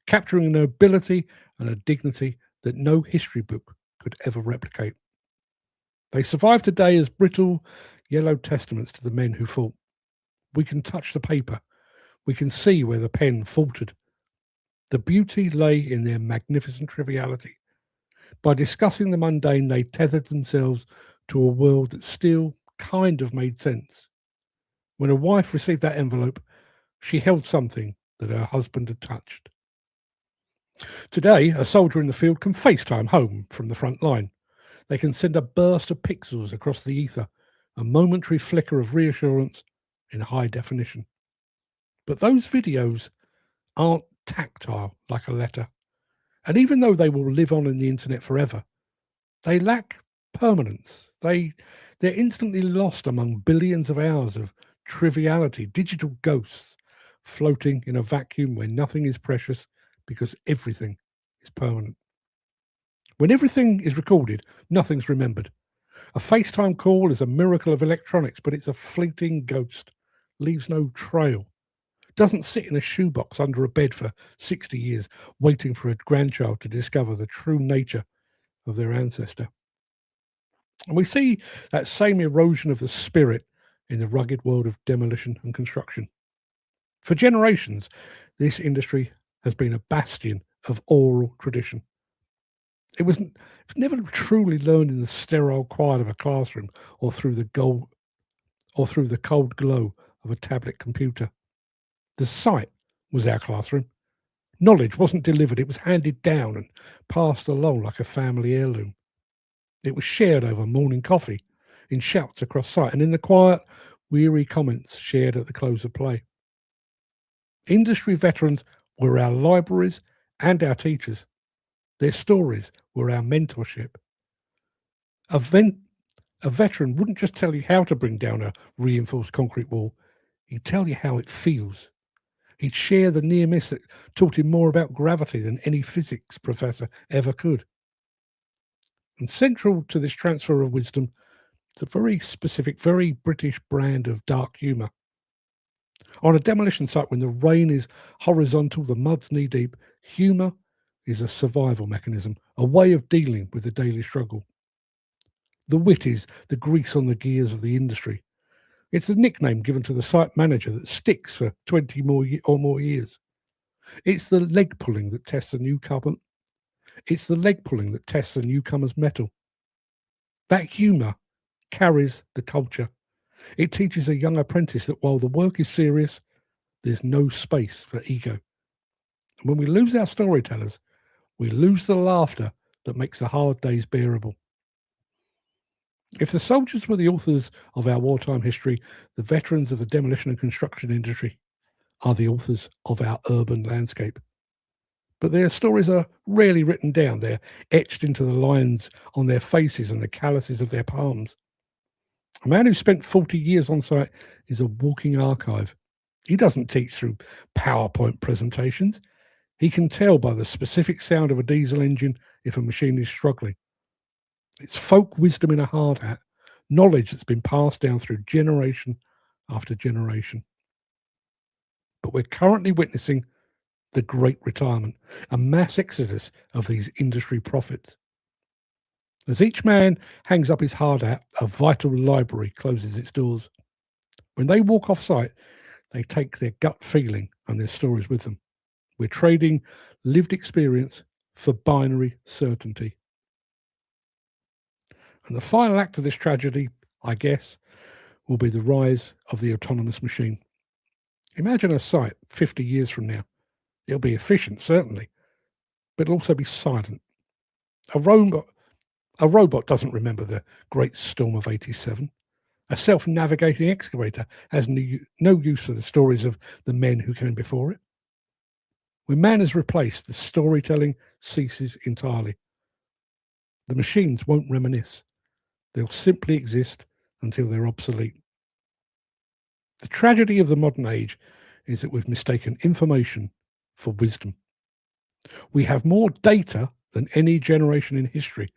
capturing a nobility and a dignity that no history book could ever replicate. They survive today as brittle, yellow testaments to the men who fought. We can touch the paper. We can see where the pen faltered. The beauty lay in their magnificent triviality. By discussing the mundane, they tethered themselves to a world that still kind of made sense. When a wife received that envelope, she held something that her husband had touched. Today, a soldier in the field can FaceTime home from the front line. They can send a burst of pixels across the ether, a momentary flicker of reassurance in high definition. But those videos aren't tactile like a letter. And even though they will live on in the internet forever, they lack permanence. They're instantly lost among billions of hours of triviality, digital ghosts floating in a vacuum where nothing is precious because everything is permanent. When everything is recorded, nothing's remembered. A FaceTime call is a miracle of electronics, but it's a fleeting ghost, leaves no trail, doesn't sit in a shoebox under a bed for 60 years, waiting for a grandchild to discover the true nature of their ancestor. And we see that same erosion of the spirit in the rugged world of demolition and construction. For generations, this industry has been a bastion of oral tradition. It was never truly learned in the sterile quiet of a classroom or through the cold glow of a tablet computer. The site was our classroom. Knowledge wasn't delivered, it was handed down and passed along like a family heirloom. It was shared over morning coffee, in shouts across site, and in the quiet, weary comments shared at the close of play. Industry veterans were our libraries and our teachers. Their stories were our mentorship. A veteran wouldn't just tell you how to bring down a reinforced concrete wall, he'd tell you how it feels. He'd share the near miss that taught him more about gravity than any physics professor ever could. And central to this transfer of wisdom is a very specific, very British brand of dark humour. On a demolition site, when the rain is horizontal, the mud's knee-deep, humour is a survival mechanism, a way of dealing with the daily struggle. The wit is the grease on the gears of the industry. It's the nickname given to the site manager that sticks for 20 or more years. It's the leg pulling that tests a newcomer. It's the leg pulling that tests a newcomer's mettle. That humour carries the culture. It teaches a young apprentice that while the work is serious, there's no space for ego. And when we lose our storytellers, we lose the laughter that makes the hard days bearable. If the soldiers were the authors of our wartime history, the veterans of the demolition and construction industry are the authors of our urban landscape. But their stories are rarely written down. They're etched into the lines on their faces and the calluses of their palms. A man who spent 40 years on site is a walking archive. He doesn't teach through PowerPoint presentations. He can tell by the specific sound of a diesel engine if a machine is struggling. It's folk wisdom in a hard hat, knowledge that's been passed down through generation after generation. But we're currently witnessing the great retirement, a mass exodus of these industry prophets. As each man hangs up his hard hat, a vital library closes its doors. When they walk off site, they take their gut feeling and their stories with them. We're trading lived experience for binary certainty. And the final act of this tragedy, I guess, will be the rise of the autonomous machine. Imagine a site 50 years from now. It'll be efficient, certainly, but it'll also be silent. A robot doesn't remember the Great Storm of '87. A self-navigating excavator has no use for the stories of the men who came before it. When man is replaced, the storytelling ceases entirely. The machines won't reminisce. They'll simply exist until they're obsolete. The tragedy of the modern age is that we've mistaken information for wisdom. We have more data than any generation in history,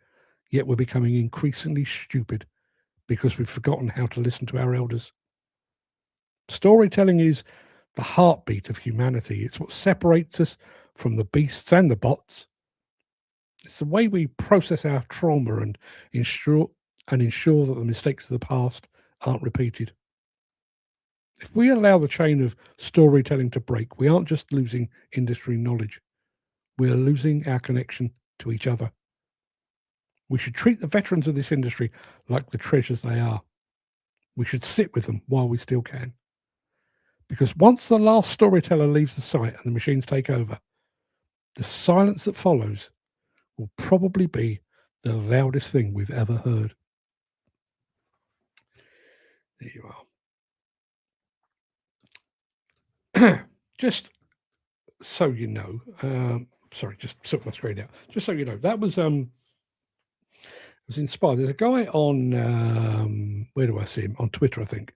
yet we're becoming increasingly stupid because we've forgotten how to listen to our elders. Storytelling is the heartbeat of humanity. It's what separates us from the beasts and the bots. It's the way we process our trauma and ensure that the mistakes of the past aren't repeated. If we allow the chain of storytelling to break, we aren't just losing industry knowledge, we are losing our connection to each other. We should treat the veterans of this industry like the treasures they are. We should sit with them while we still can. Because once the last storyteller leaves the site and the machines take over, the silence that follows will probably be the loudest thing we've ever heard. There you are. Just so you know, sorry, just sort my screen out. Just so you know, that was inspired. There's a guy on where do I see him? On Twitter, I think.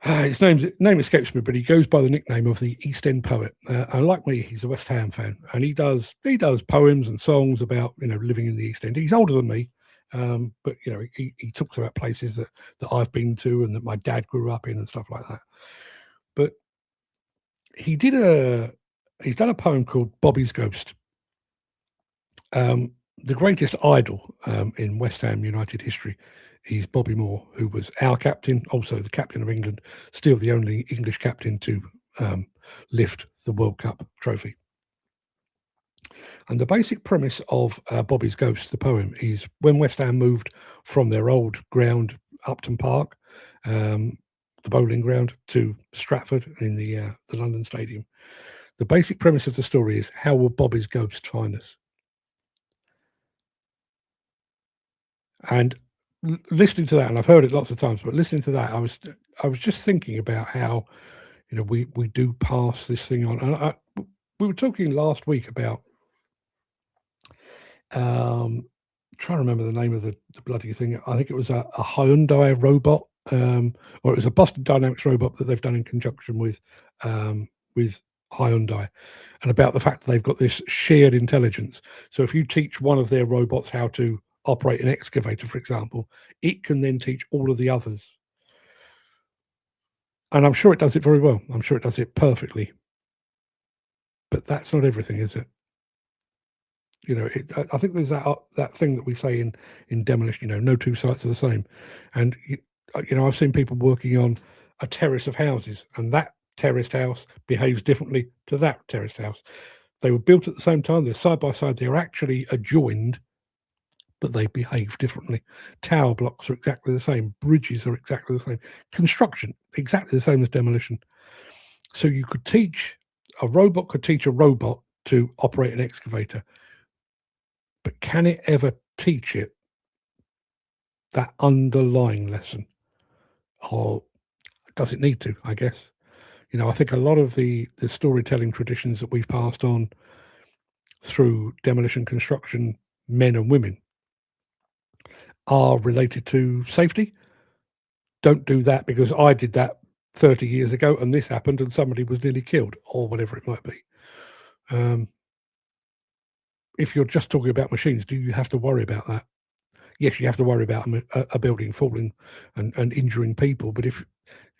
His name escapes me, but he goes by the nickname of the East End poet. And like me, he's a West Ham fan, and he does poems and songs about living in the East End. He's older than me, but he talks about places that I've been to and that my dad grew up in and stuff like that. But he's done a poem called Bobby's Ghost. The greatest idol in West Ham United history is Bobby Moore, who was our captain, also the captain of England, still the only English captain to lift the World Cup trophy. And the basic premise of Bobby's Ghost, the poem, is when West Ham moved from their old ground, Upton Park, the bowling ground, to Stratford in the London Stadium, the basic premise of the story is, how will Bobby's ghost find us? And listening to that, and I've heard it lots of times, but listening to that, I was just thinking about how we do pass this thing on. And we were talking last week about trying to remember the name of the bloody thing. I think it was a Hyundai robot, or it was a Boston Dynamics robot that they've done in conjunction with Hyundai, and about the fact that they've got this shared intelligence. So if you teach one of their robots how to operate an excavator, for example, it can then teach all of the others. And I'm sure it does it very well. I'm sure it does it perfectly. But that's not everything, is it? I think there's that thing that we say in Demolition, no two sites are the same. And, I've seen people working on a terrace of houses, and that terraced house behaves differently to that terraced house. They were built at the same time. They're side by side. They're actually adjoined, but they behave differently. Tower blocks are exactly the same. Bridges are exactly the same. Construction, exactly the same as demolition. So a robot could teach a robot to operate an excavator, but can it ever teach it that underlying lesson? Or does it need to, I guess? You know, I think a lot of the storytelling traditions that we've passed on through demolition construction, men and women, are related to safety. Don't do that because I did that 30 years ago and this happened and somebody was nearly killed, or whatever it might be. If you're just talking about machines, do you have to worry about that? Yes, you have to worry about a building falling and injuring people. But if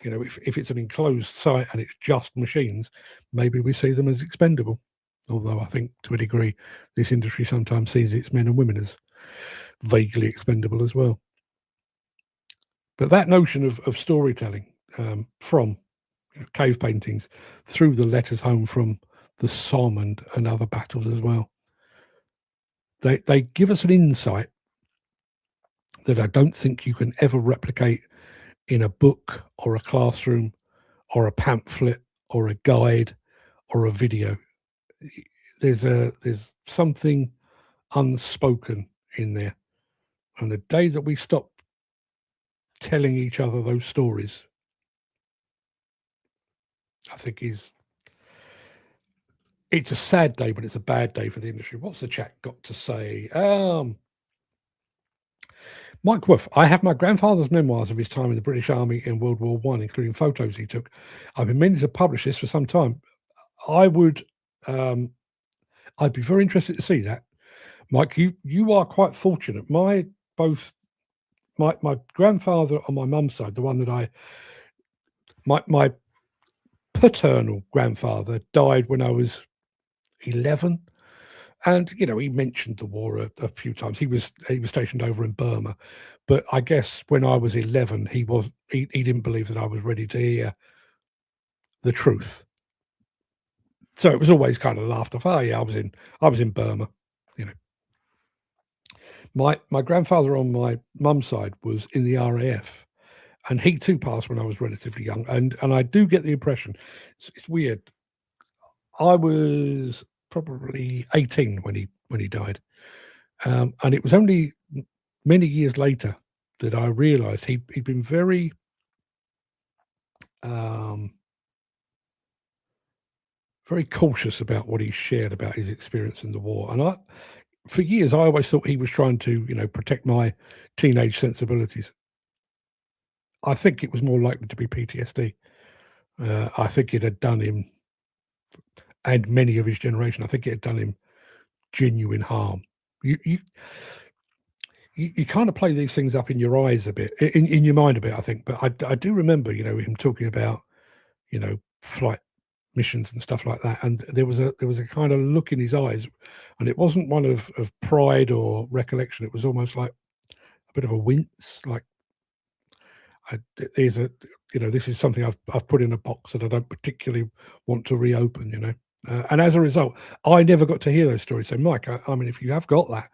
it's an enclosed site and it's just machines, maybe we see them as expendable. Although I think to a degree, this industry sometimes sees its men and women as vaguely expendable as well. But that notion of storytelling, from cave paintings through the letters home from the Somme and other battles as well, they give us an insight that I don't think you can ever replicate in a book or a classroom or a pamphlet or a guide or a video. There's something unspoken in there. And the day that we stop telling each other those stories, I think it's a sad day, but it's a bad day for the industry. What's the chat got to say? Mike Wolf, I have my grandfather's memoirs of his time in the British Army in World War I, including photos he took. I've been meaning to publish this for some time. I'd be very interested to see that. Mike, you are quite fortunate. My grandfather on my mum's side, the one that my paternal grandfather died when I was 11. And, he mentioned the war a few times. He was stationed over in Burma. But I guess when I was 11, he didn't believe that I was ready to hear the truth. So it was always kind of laughed off. Oh, yeah, I was in Burma, My grandfather on my mum's side was in the RAF. And he too passed when I was relatively young. And I do get the impression, it's weird. I was probably 18 when he died. And it was only many years later that I realized he'd been very very cautious about what he shared about his experience in the war. And for years, I always thought he was trying to, protect my teenage sensibilities. I think it was more likely to be PTSD. I think it had done him, and many of his generation, I think it had done him genuine harm. You kind of play these things up in your eyes a bit, in your mind a bit, I think. But I do remember, him talking about, flight missions and stuff like that. And there was a kind of look in his eyes, and it wasn't one of pride or recollection. It was almost like a bit of a wince, like, this is something I've put in a box that I don't particularly want to reopen, and as a result, I never got to hear those stories. So, Mike, I mean, if you have got that,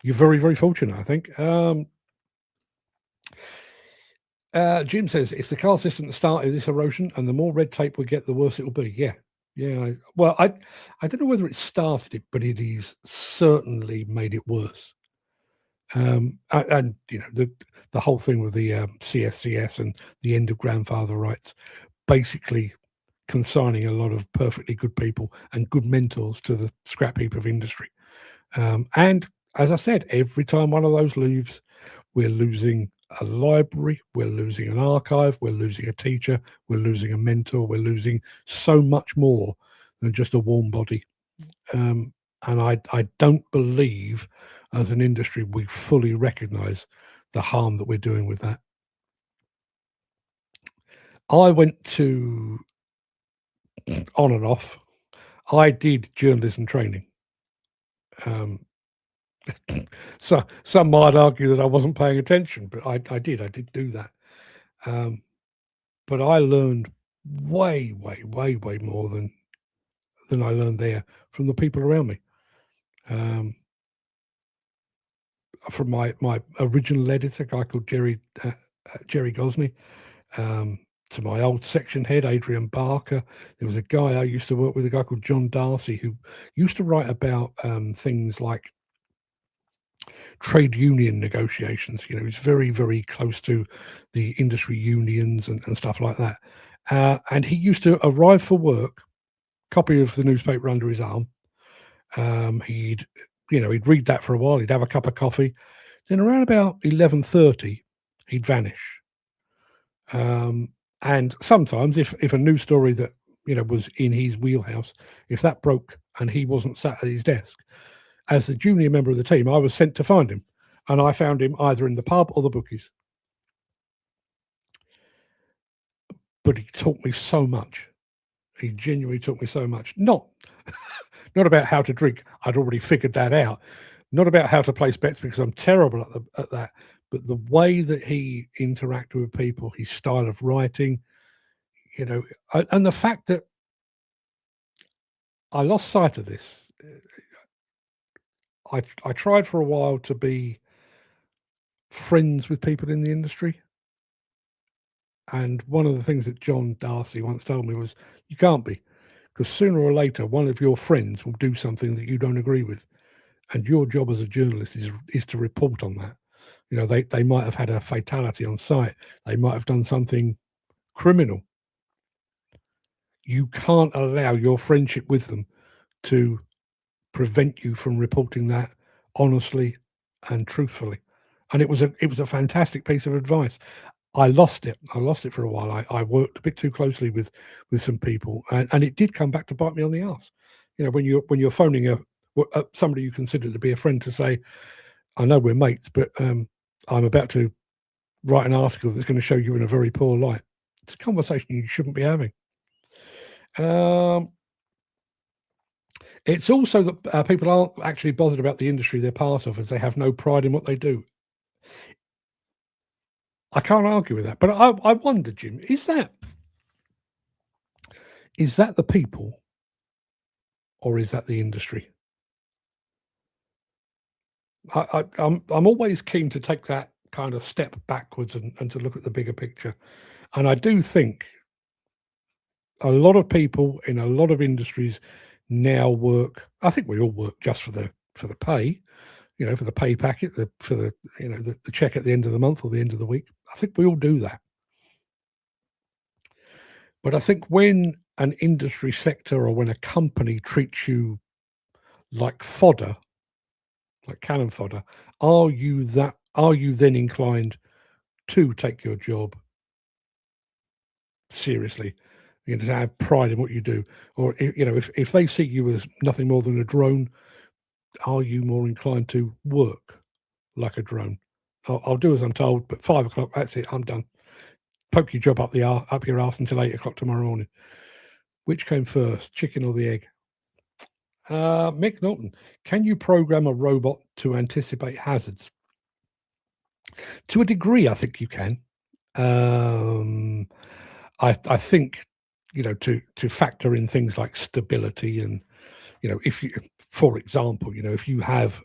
you're very, very fortunate, I think. Jim says it's the car system that started this erosion, and the more red tape we get, the worse it will be. Yeah. I don't know whether it started it, but it has certainly made it worse. And the whole thing with the CSCS and the end of grandfather rights, basically consigning a lot of perfectly good people and good mentors to the scrap heap of industry. And as I said, every time one of those leaves, we're losing a library, we're losing an archive, we're losing a teacher, we're losing a mentor, we're losing so much more than just a warm body. And I don't believe as an industry we fully recognize the harm that we're doing with that. I went to, on and off, I did journalism training. So some might argue that I wasn't paying attention, but I did do that. But I learned way more than I learned there from the people around me. From my original editor, a guy called Jerry Gosney, to my old section head, Adrian Barker. There was a guy I used to work with, a guy called John Darcy, who used to write about things like trade union negotiations. He's very, very close to the industry unions and stuff like that. And he used to arrive for work, copy of the newspaper under his arm. He'd read that for a while. He'd have a cup of coffee. Then around about 11:30, he'd vanish. And sometimes, if a news story that was in his wheelhouse, if that broke and he wasn't sat at his desk, as the junior member of the team, I was sent to find him, and I found him either in the pub or the bookies. But he taught me so much. He genuinely taught me so much. Not about how to drink. I'd already figured that out. Not about how to place bets, because I'm terrible at that. But the way that he interacted with people, his style of writing, and the fact that I lost sight of this. I tried for a while to be friends with people in the industry. And one of the things that John Darcy once told me was, you can't be, because sooner or later, one of your friends will do something that you don't agree with. And your job as a journalist is to report on that. They might have had a fatality on site. They might have done something criminal. You can't allow your friendship with them to prevent you from reporting that honestly and truthfully. And it was a fantastic piece of advice. I lost it for a while. I worked a bit too closely with some people, and it did come back to bite me on the arse. When you're phoning somebody you consider to be a friend to say, I know we're mates, but I'm about to write an article that's going to show you in a very poor light. It's a conversation you shouldn't be having. It's also that people aren't actually bothered about the industry they're part of, as they have no pride in what they do. I can't argue with that, but I wonder, Jim, is that the people, or is that the industry? I'm always keen to take that kind of step backwards and to look at the bigger picture. And I do think a lot of people in a lot of industries now work. I think we all work just for the pay, for the pay packet, for the check at the end of the month or the end of the week. I think we all do that. But I think when an industry sector or when a company treats you like fodder, like cannon fodder, are you then inclined to take your job seriously? To have pride in what you do? Or if they see you as nothing more than a drone, are you more inclined to work like a drone? I'll do as I'm told, but 5 o'clock, that's it, I'm done. Poke your job up your arse until 8 o'clock tomorrow morning. Which came first, chicken or the egg? Mick Norton, can you program a robot to anticipate hazards? To a degree, I think you can. I think, to factor in things like stability and, if you, for example, if you have,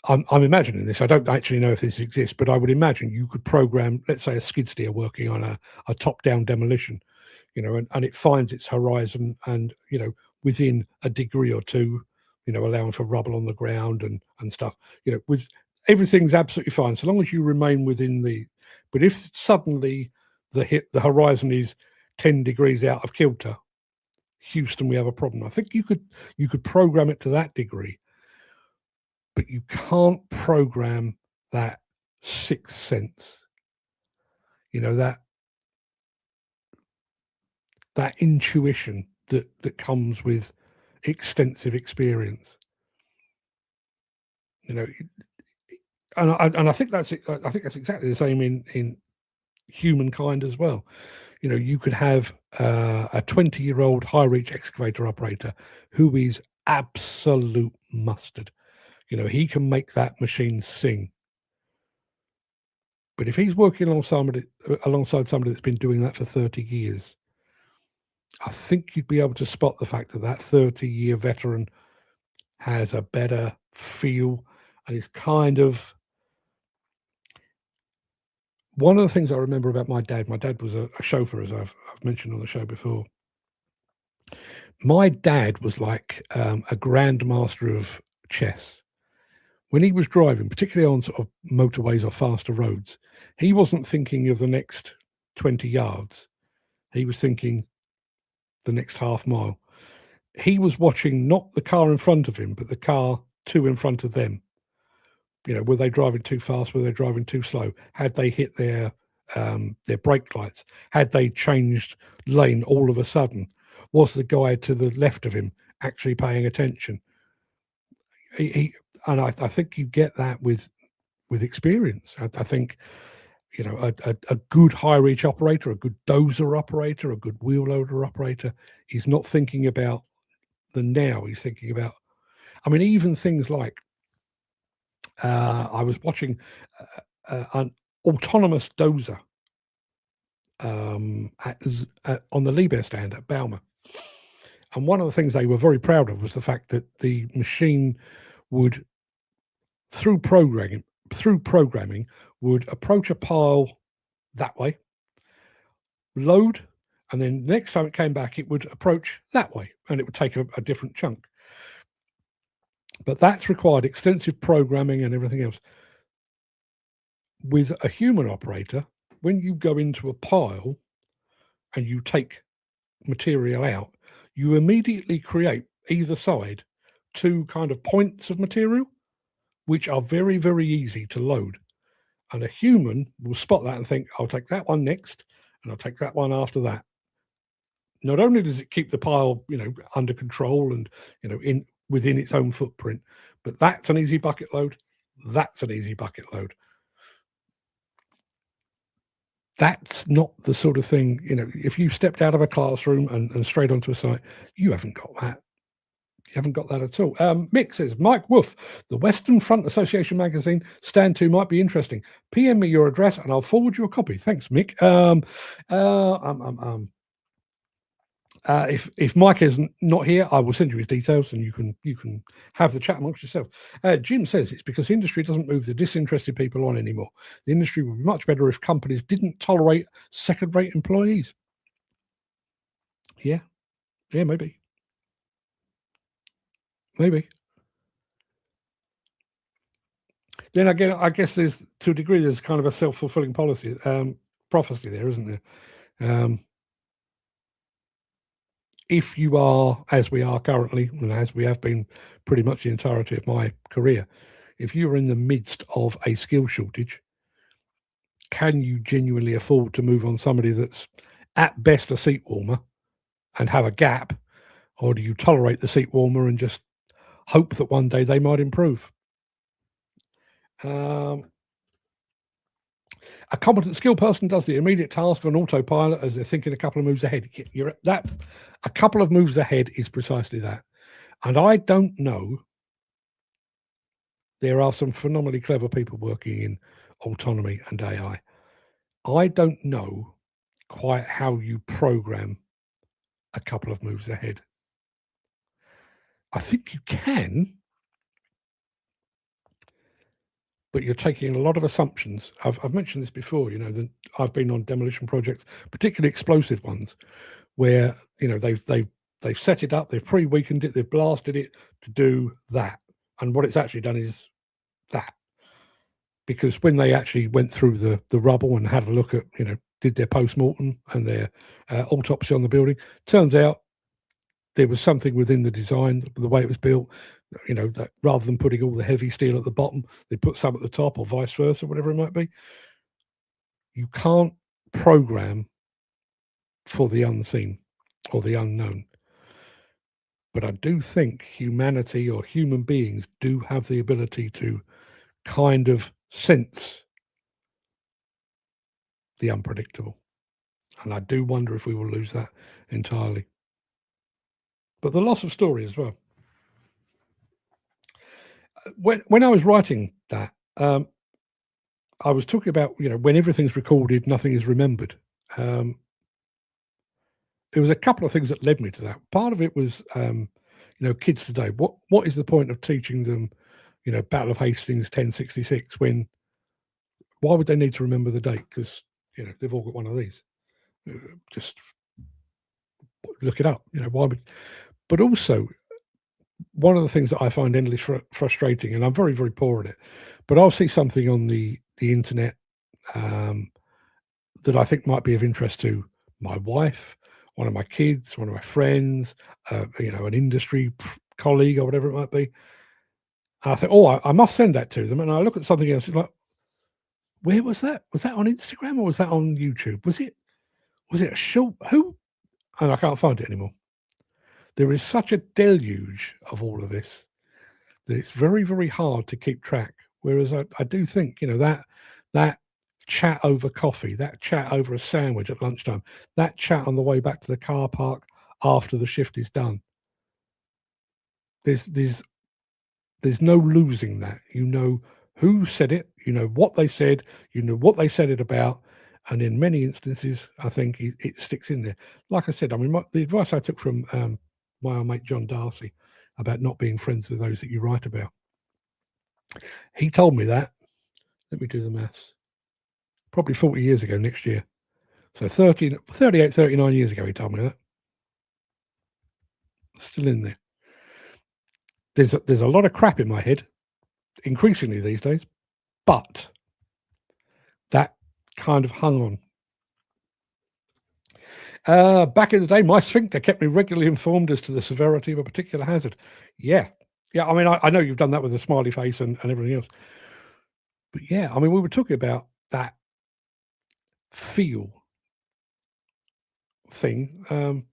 I'm imagining this. I don't actually know if this exists, but I would imagine you could program, let's say, a skid steer working on a top-down demolition, and it finds its horizon and, within a degree or two, allowing for rubble on the ground and stuff, with everything's absolutely fine so long as you remain within the. But if suddenly the horizon is 10 degrees out of kilter, Houston, we have a problem. I think you could program it to that degree, but you can't program that sixth sense. That intuition that comes with extensive experience. And I think that's exactly the same in humankind as well. You could have a 20-year-old high reach excavator operator who is absolute mustard. He can make that machine sing. But if he's working alongside somebody that's been doing that for 30 years, I think you'd be able to spot the fact that 30-year veteran has a better feel and is kind of. One of the things I remember about my dad was a chauffeur, as I've mentioned on the show before. My dad was like a grandmaster of chess. When he was driving, particularly on sort of motorways or faster roads, he wasn't thinking of the next 20 yards. He was thinking the next half mile. He was watching not the car in front of him, but the car two in front of them. Were they driving too fast? Were they driving too slow? Had they hit their brake lights? Had they changed lane all of a sudden? Was the guy to the left of him actually paying attention? I think you get that with experience. I think a good high reach operator, a good dozer operator, a good wheel loader operator, he's not thinking about the now. He's thinking about, even things like I was watching an autonomous dozer on the Liebherr stand at Bauma. And one of the things they were very proud of was the fact that the machine would, through programming, would approach a pile that way, load, and then next time it came back, it would approach that way, and it would take a different chunk. But that's required extensive programming and everything else. With a human operator, when you go into a pile and you take material out, you immediately create either side two kind of points of material, which are very, very easy to load. And a human will spot that and think, I'll take that one next, and I'll take that one after that. Not only does it keep the pile, under control and, within its own footprint, but that's an easy bucket load. That's an easy bucket load. That's not the sort of thing, if you stepped out of a classroom and straight onto a site, you haven't got that. You haven't got that at all. Mick says, Mike Wolf, the Western Front Association magazine, stand 2 might be interesting. PM me your address and I'll forward you a copy. Thanks, Mick. If Mike is not here, I will send you his details and you can have the chat amongst yourself. Jim says it's because the industry doesn't move the disinterested people on anymore. The industry would be much better if companies didn't tolerate second-rate employees. Yeah, maybe. Then again, I guess there's, to a degree, there's kind of a self-fulfilling prophecy there, isn't there? If you are, as we are currently, and as we have been pretty much the entirety of my career, if you're in the midst of a skill shortage, can you genuinely afford to move on somebody that's at best a seat warmer and have a gap, or do you tolerate the seat warmer and just hope that one day they might improve? A competent skilled person does the immediate task on autopilot as they're thinking a couple of moves ahead. You're at that. A couple of moves ahead is precisely that. And I don't know. There are some phenomenally clever people working in autonomy and AI. I don't know quite how you program a couple of moves ahead. I think you can, but you're taking a lot of assumptions. I've mentioned this before, that I've been on demolition projects, particularly explosive ones, where, they've set it up, they've pre-weakened it, they've blasted it to do that. And what it's actually done is that. Because when they actually went through the rubble and had a look at, did their post-mortem and their autopsy on the building, turns out there was something within the design, the way it was built, that rather than putting all the heavy steel at the bottom, they put some at the top or vice versa, whatever it might be. You can't program for the unseen or the unknown. But I do think humanity or human beings do have the ability to kind of sense the unpredictable. And I do wonder if we will lose that entirely. But the loss of story as well. When I was writing that, I was talking about, when everything's recorded, nothing is remembered. There was a couple of things that led me to that. Part of it was, kids today. What is the point of teaching them, Battle of Hastings 1066 when? Why would they need to remember the date? Because they've all got one of these. Just look it up. Why would? But also, one of the things that I find endlessly frustrating, and I'm very, very poor at it, but I'll see something on the internet that I think might be of interest to my wife, one of my kids, one of my friends, an industry colleague or whatever it might be. And I think, oh, I must send that to them. And I look at something else, like, where was that? Was that on Instagram or was that on YouTube? Was it a short? Who? And I can't find it anymore. There is such a deluge of all of this that it's very, very hard to keep track. Whereas I do think, that chat over coffee, that chat over a sandwich at lunchtime, that chat on the way back to the car park after the shift is done. There's no losing that. You know who said it, you know what they said, you know what they said it about, and in many instances, I think it sticks in there. Like I said, I mean, the advice I took from my old mate John Darcy about not being friends with those that you write about. He told me that. Let me do the maths. Probably 40 years ago next year. So 38, 39 years ago, he told me that. Still in there. There's a lot of crap in my head, increasingly these days, but that kind of hung on. Back in the day, my sphincter kept me regularly informed as to the severity of a particular hazard. Yeah. I mean, I know you've done that with a smiley face and everything else. But yeah, I mean, we were talking about that feel thing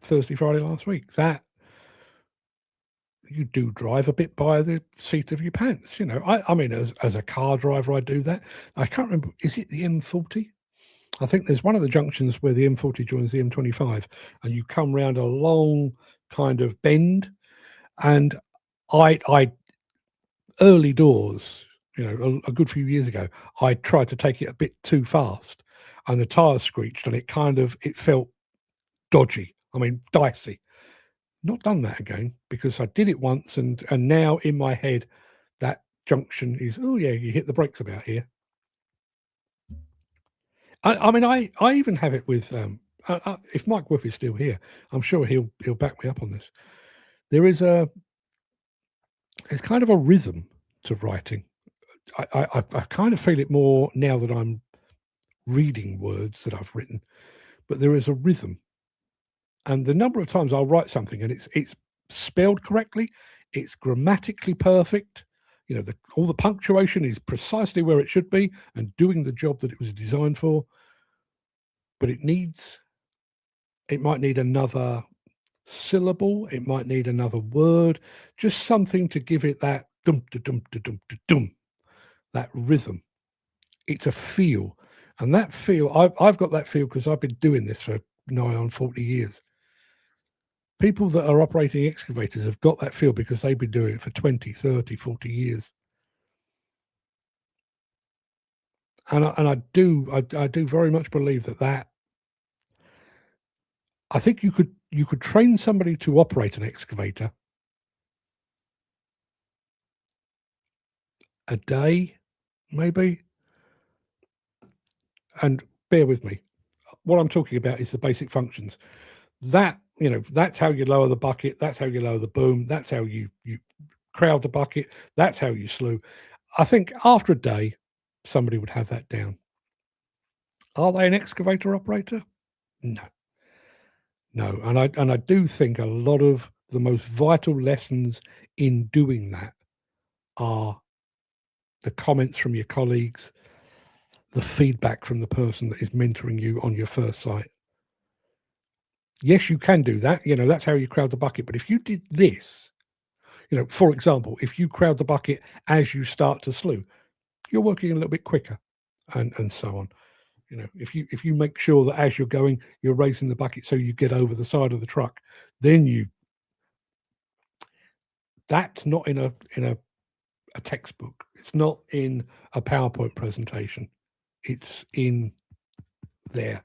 Thursday, Friday last week. That you do drive a bit by the seat of your pants. I mean, as a car driver, I do that. I can't remember. Is it the M40? I think there's one of the junctions where the M40 joins the M25, and you come round a long kind of bend. And I early doors, a good few years ago, I tried to take it a bit too fast, and the tyre screeched, and it felt dodgy. I mean, dicey. Not done that again, because I did it once, and now in my head, that junction is, oh yeah, you hit the brakes about here. I mean, I even have it with if Mike Wolf is still here, I'm sure he'll back me up on this. There's kind of a rhythm to writing. I kind of feel it more now that I'm reading words that I've written, but there is a rhythm. And the number of times I'll write something and it's spelled correctly, it's grammatically perfect, all the punctuation is precisely where it should be and doing the job that it was designed for. But it might need another syllable, it might need another word, just something to give it that dum da dum da dum da dum, that rhythm. It's a feel, and that feel, I've got that feel because I've been doing this for nigh on 40 years. People that are operating excavators have got that feel because they've been doing it for 20, 30, 40 years. And I do very much believe that I think you could train somebody to operate an excavator a day, maybe. And bear with me. What I'm talking about is the basic functions. That's how you lower the bucket. That's how you lower the boom. That's how you crowd the bucket. That's how you slew. I think after a day, somebody would have that down. Are they an excavator operator? No. And I do think a lot of the most vital lessons in doing that are the comments from your colleagues, the feedback from the person that is mentoring you on your first site. Yes, you can do that. That's how you crowd the bucket. But if you did this, for example, if you crowd the bucket as you start to slew, you're working a little bit quicker and so on. If you make sure that as you're going, you're raising the bucket so you get over the side of the truck, then that's not in a textbook. It's not in a PowerPoint presentation. It's in there.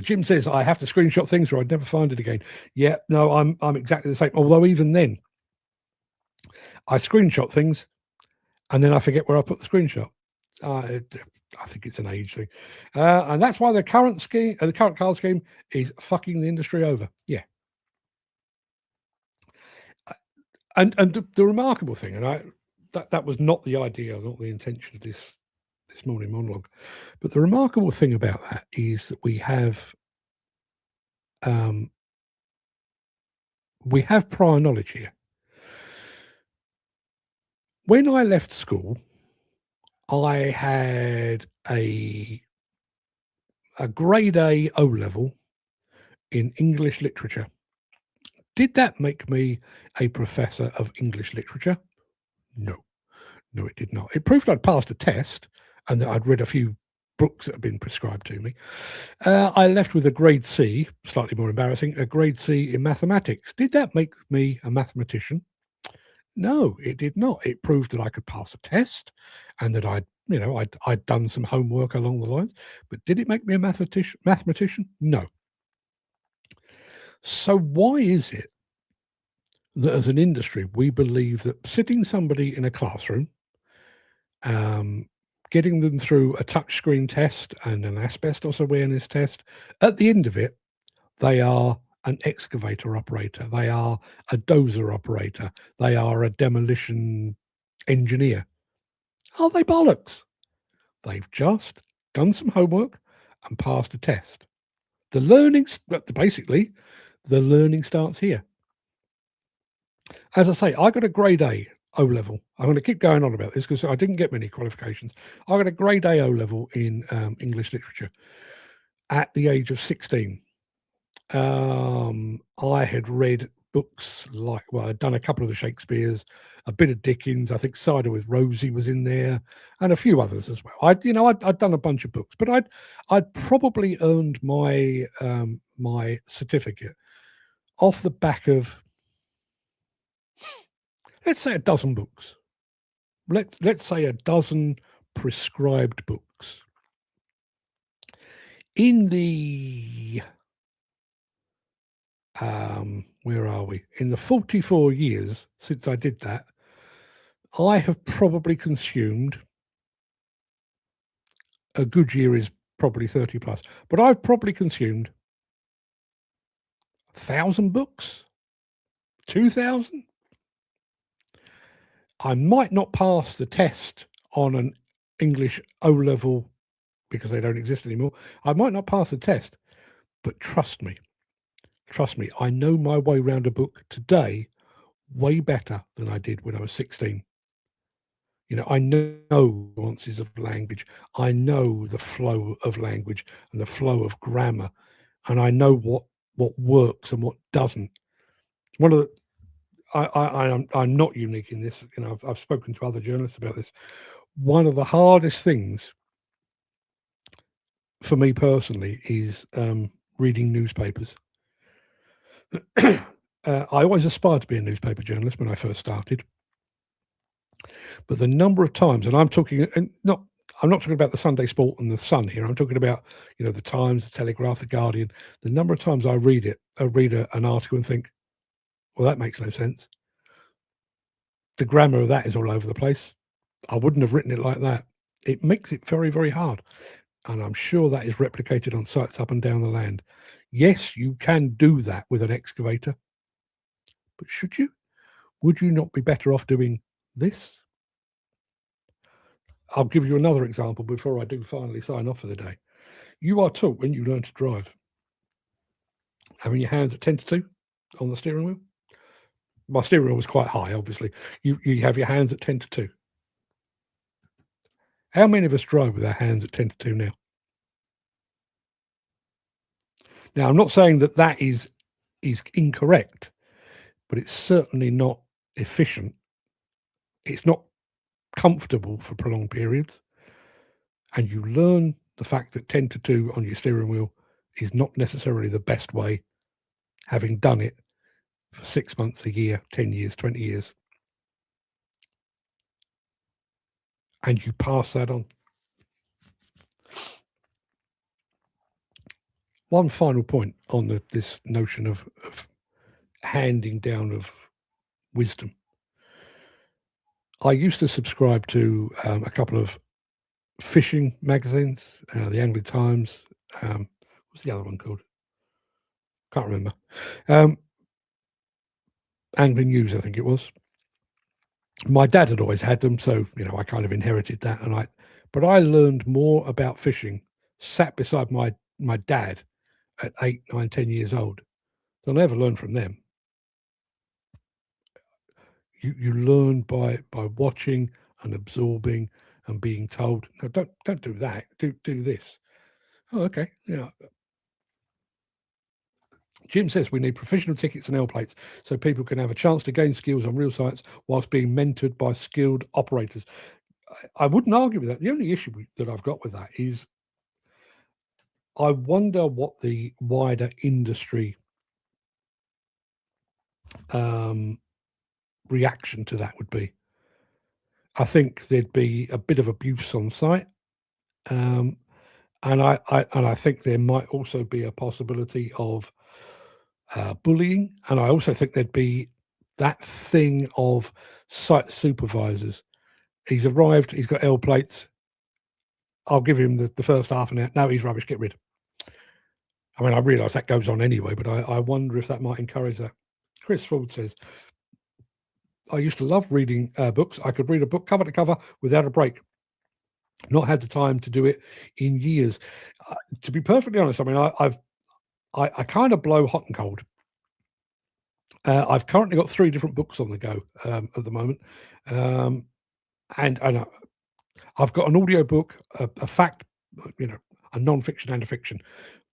Jim says, I have to screenshot things or I'd never find it again. Yeah, no, I'm exactly the same. Although even then, I screenshot things and then I forget where I put the screenshot. I think it's an age thing. And that's why the current card scheme is fucking the industry over. Yeah. And the remarkable thing, and that was not the idea, not the intention of this this morning monologue. But the remarkable thing about that is that we have prior knowledge here. When I left school, I had a grade A O-level in English literature. Did that make me a professor of English literature? No, it did not. It proved I'd passed a test and that I'd read a few books that had been prescribed to me. I left with a grade C, slightly more embarrassing, a grade C in mathematics. Did that make me a mathematician? No, it did not. It proved that I could pass a test and that I'd done some homework along the lines. But did it make me a mathematician? No. So why is it that as an industry, we believe that sitting somebody in a classroom, getting them through a touchscreen test and an asbestos awareness test, at the end of it, they are an excavator operator, they are a dozer operator, they are a demolition engineer? Are they bollocks? They've just done some homework and passed a test. Basically, the learning starts here. As I say, I got a grade A O-level. I'm going to keep going on about this because I didn't get many qualifications. I got a grade A O-level in English literature at the age of 16. I had read books I'd done a couple of the Shakespeares, a bit of Dickens. I think Cider with Rosie was in there, and a few others as well. I'd done a bunch of books, but I'd probably earned my my certificate off the back of, let's say, a dozen books. Let's say a dozen prescribed books. In the where are we? In the 44 years since I did that, I have probably consumed, a good year is probably 30 plus, but I've probably consumed 1,000 books, 2,000. I might not pass the test on an English O-level because they don't exist anymore. I might not pass the test, but trust me, I know my way around a book today way better than I did when I was 16. I know nuances of language. I know the flow of language and the flow of grammar, and I know what works and what doesn't. One of the, I'm not unique in this. I've spoken to other journalists about this. One of the hardest things for me personally is reading newspapers. I always aspired to be a newspaper journalist when I first started, but the number of times, and I'm not talking about the Sunday Sport and the Sun here. I'm talking about the Times, the Telegraph, the Guardian. The number of times I read an article and think, well, that makes no sense. The grammar of that is all over the place. I wouldn't have written it like that. It makes it very, very hard. And I'm sure that is replicated on sites up and down the land. Yes, you can do that with an excavator. But should you? Would you not be better off doing this? I'll give you another example before I do finally sign off for the day. You are taught when you learn to drive, having your hands at 10 to 2 on the steering wheel. My steering wheel was quite high, obviously. You have your hands at 10 to 2. How many of us drive with our hands at 10 to 2 now? Now, I'm not saying that is incorrect, but it's certainly not efficient. It's not comfortable for prolonged periods. And you learn the fact that 10 to 2 on your steering wheel is not necessarily the best way, having done it for 6 months, a year, 10 years, 20 years. And you pass that on. One final point on this notion of handing down of wisdom. I used to subscribe to a couple of fishing magazines, the Angling Times. What's the other one called? Can't remember. Angling News, I think it was. My dad had always had them, so I kind of inherited that, and But I learned more about fishing sat beside my dad at 8, 9, 10 years old than I ever learned from them. You learn by watching and absorbing and being told, no, don't do that. Do this. Oh, okay. Yeah. Jim says we need professional tickets and L plates so people can have a chance to gain skills on real sites whilst being mentored by skilled operators. I wouldn't argue with that. The only issue that I've got with that is I wonder what the wider industry reaction to that would be. I think there'd be a bit of abuse on site. And I think there might also be a possibility of bullying, and I also think there'd be that thing of site supervisors. He's arrived, he's got L plates. I'll give him the first half an hour. No, he's rubbish, get rid. I mean, I realise that goes on anyway, but I wonder if that might encourage that. Chris Ford says, I used to love reading books. I could read a book cover to cover without a break. Not had the time to do it in years. To be perfectly honest, I mean, I kind of blow hot and cold. I've currently got 3 different books on the go at the moment, and I've got an audio book, a fact, a non-fiction and a fiction.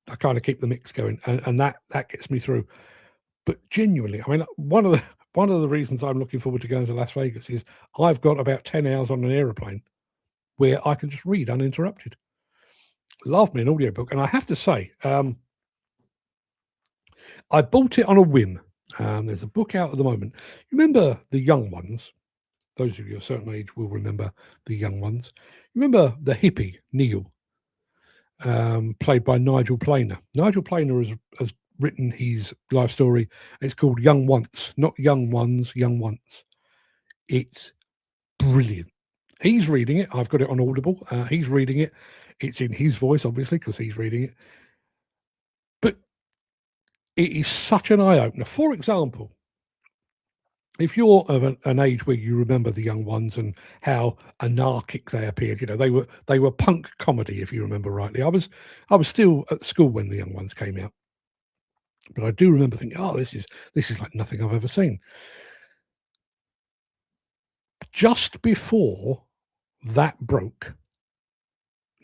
I kind of keep the mix going, and that gets me through. But genuinely, I mean, one of the reasons I'm looking forward to going to Las Vegas is I've got about 10 hours on an aeroplane where I can just read uninterrupted. Love me an audiobook. And I have to say, I bought it on a whim. There's a book out at the moment. You remember The Young Ones? Those of you of a certain age will remember The Young Ones. You remember the hippie, Neil, played by Nigel Planer. Nigel Planer has written his life story. It's called Young Once, not Young Ones, Young Once. It's brilliant. He's reading it. I've got it on Audible. He's reading it. It's in his voice, obviously, because he's reading it. But it is such an eye-opener. For example, if you're of an age where you remember The Young Ones and how anarchic they appeared, they were punk comedy, if you remember rightly. I was still at school when The Young Ones came out, but I do remember thinking, oh, this is like nothing I've ever seen. Just before that broke,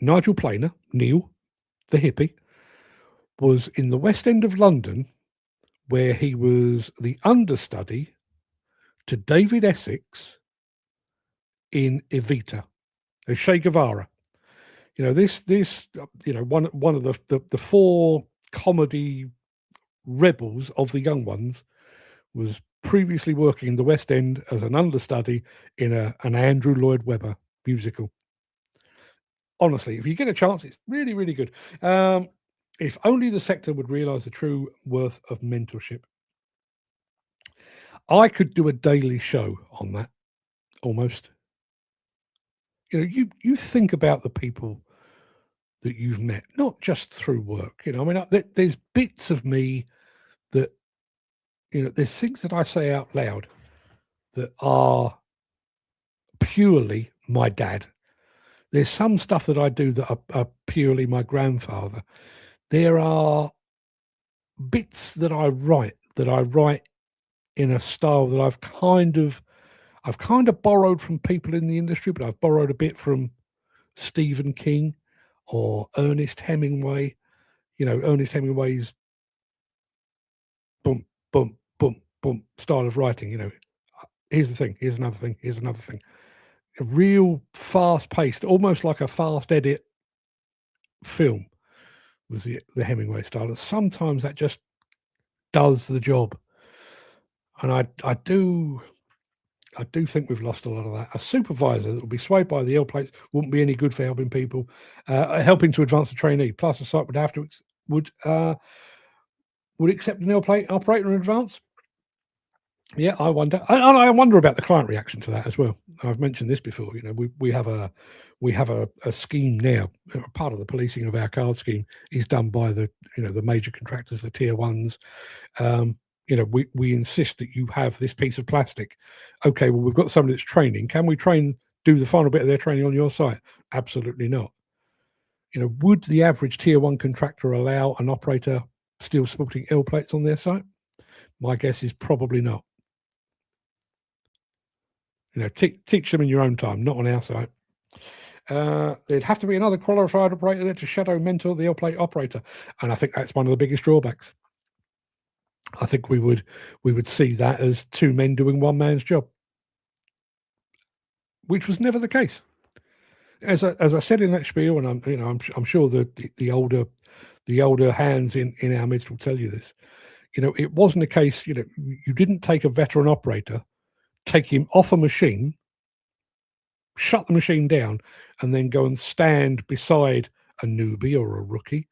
Nigel Planer, Neil, the hippie, was in the West End of London, where he was the understudy to David Essex in Evita, Che Guevara. This one of the 4 comedy rebels of The Young Ones was previously working in the West End as an understudy in an Andrew Lloyd Webber musical. Honestly, if you get a chance, it's really, really good. If only the sector would realise the true worth of mentorship. I could do a daily show on that, almost. You think about the people that you've met, not just through work. I mean, there's bits of me that, there's things that I say out loud that are purely my dad. There's some stuff that I do that are purely my grandfather. There are bits that I write in a style that I've kind of borrowed from people in the industry, but I've borrowed a bit from Stephen King or Ernest Hemingway. Ernest Hemingway's boom, boom, boom, boom style of writing. Here's the thing, here's another thing, here's another thing. A real fast-paced, almost like a fast edit film was the Hemingway style. And sometimes that just does the job. And I do think we've lost a lot of that. A supervisor that would be swayed by the L plates wouldn't be any good for helping people, helping to advance the trainee. Plus, the site would accept an L plate operator in advance. Yeah, I wonder. I wonder about the client reaction to that as well. I've mentioned this before. We have a scheme now. Part of the policing of our card scheme is done by the major contractors, the tier ones. We insist that you have this piece of plastic. Okay, well, we've got somebody that's training. Can we train do the final bit of their training on your site? Absolutely not. Would the average tier 1 contractor allow an operator still sporting L plates on their site? My guess is probably not. Teach them in your own time, not on our site. There'd have to be another qualified operator there to shadow mentor the L plate operator, and I think that's one of the biggest drawbacks. I think we would see that as two men doing one man's job, which was never the case. As I said in that spiel, and I'm sure that the older hands in our midst will tell you this. It wasn't a case. You didn't take a veteran operator, take him off a machine, shut the machine down, and then go and stand beside a newbie or a rookie.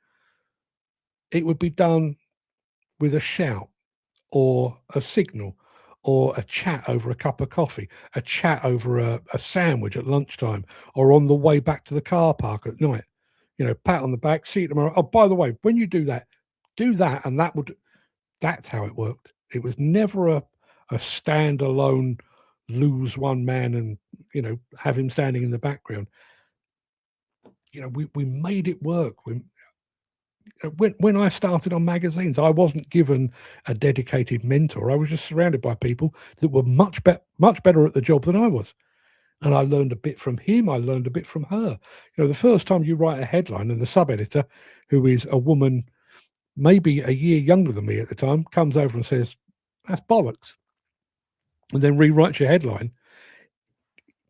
It would be done with a shout or a signal or a chat over a cup of coffee, a chat over a sandwich at lunchtime, or on the way back to the car park at night. Pat on the back, see you tomorrow. Oh, by the way, when you do that, and that's how it worked. It was never a standalone lose one man and have him standing in the background. We made it work. When I started on magazines, I wasn't given a dedicated mentor. I was just surrounded by people that were much better at the job than I was. And I learned a bit from him. I learned a bit from her. The first time you write a headline and the sub-editor, who is a woman maybe a year younger than me at the time, comes over and says, "That's bollocks," and then rewrites your headline,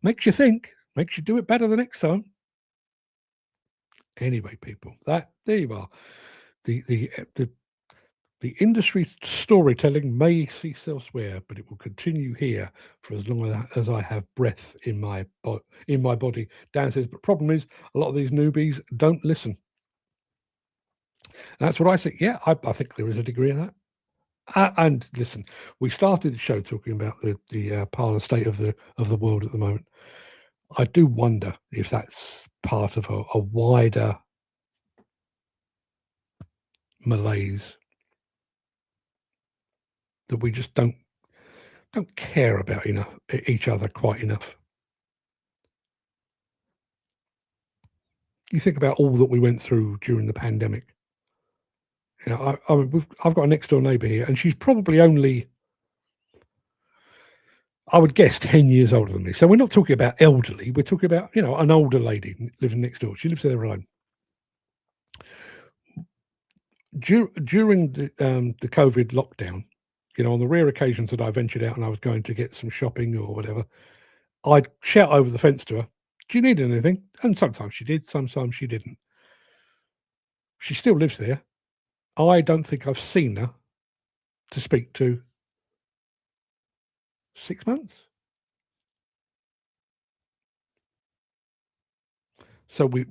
makes you think, makes you do it better the next time. Anyway, people, there you are. The industry storytelling may cease elsewhere, but it will continue here for as long as I have breath in my body. Dan says, but problem is, a lot of these newbies don't listen. That's what I say. Yeah, I think there is a degree of that. And listen, we started the show talking about the parlor state of the world at the moment. I do wonder if that's part of a wider malaise that we just don't care about each other quite enough. You think about all that we went through during the pandemic. I've got a next door neighbour here, and she's probably only, I would guess, 10 years older than me. So we're not talking about elderly. We're talking about, an older lady living next door. She lives there alone. During the COVID lockdown, on the rare occasions that I ventured out and I was going to get some shopping or whatever, I'd shout over the fence to her, "Do you need anything?" And sometimes she did, sometimes she didn't. She still lives there. I don't think I've seen her to speak to 6 months. So we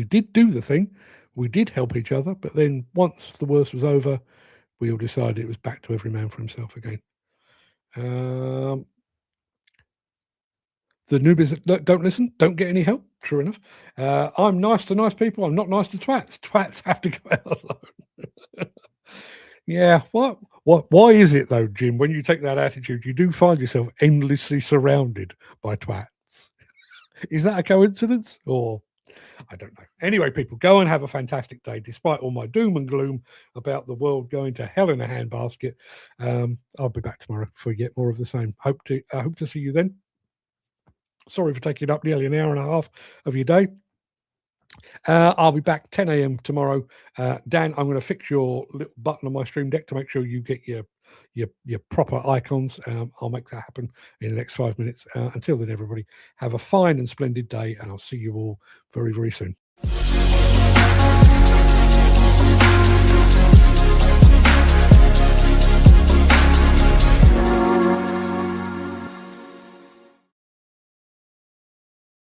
did do the thing. We did help each other. But then once the worst was over, we all decided it was back to every man for himself again. The newbies that don't listen, don't get any help. True enough. I'm nice to nice people. I'm not nice to twats. Twats have to go out alone. Yeah. Why is it though, Jim? When you take that attitude, you do find yourself endlessly surrounded by twats. Is that a coincidence, or I don't know. Anyway, people, go and have a fantastic day. Despite all my doom and gloom about the world going to hell in a handbasket, I'll be back tomorrow if we get more of the same. I hope to see you then. Sorry for taking up nearly an hour and a half of your day. I'll be back 10 a.m. tomorrow. Dan, I'm going to fix your little button on my stream deck to make sure you get your proper icons. I'll make that happen in the next 5 minutes. Until then, everybody, have a fine and splendid day, and I'll see you all very, very soon.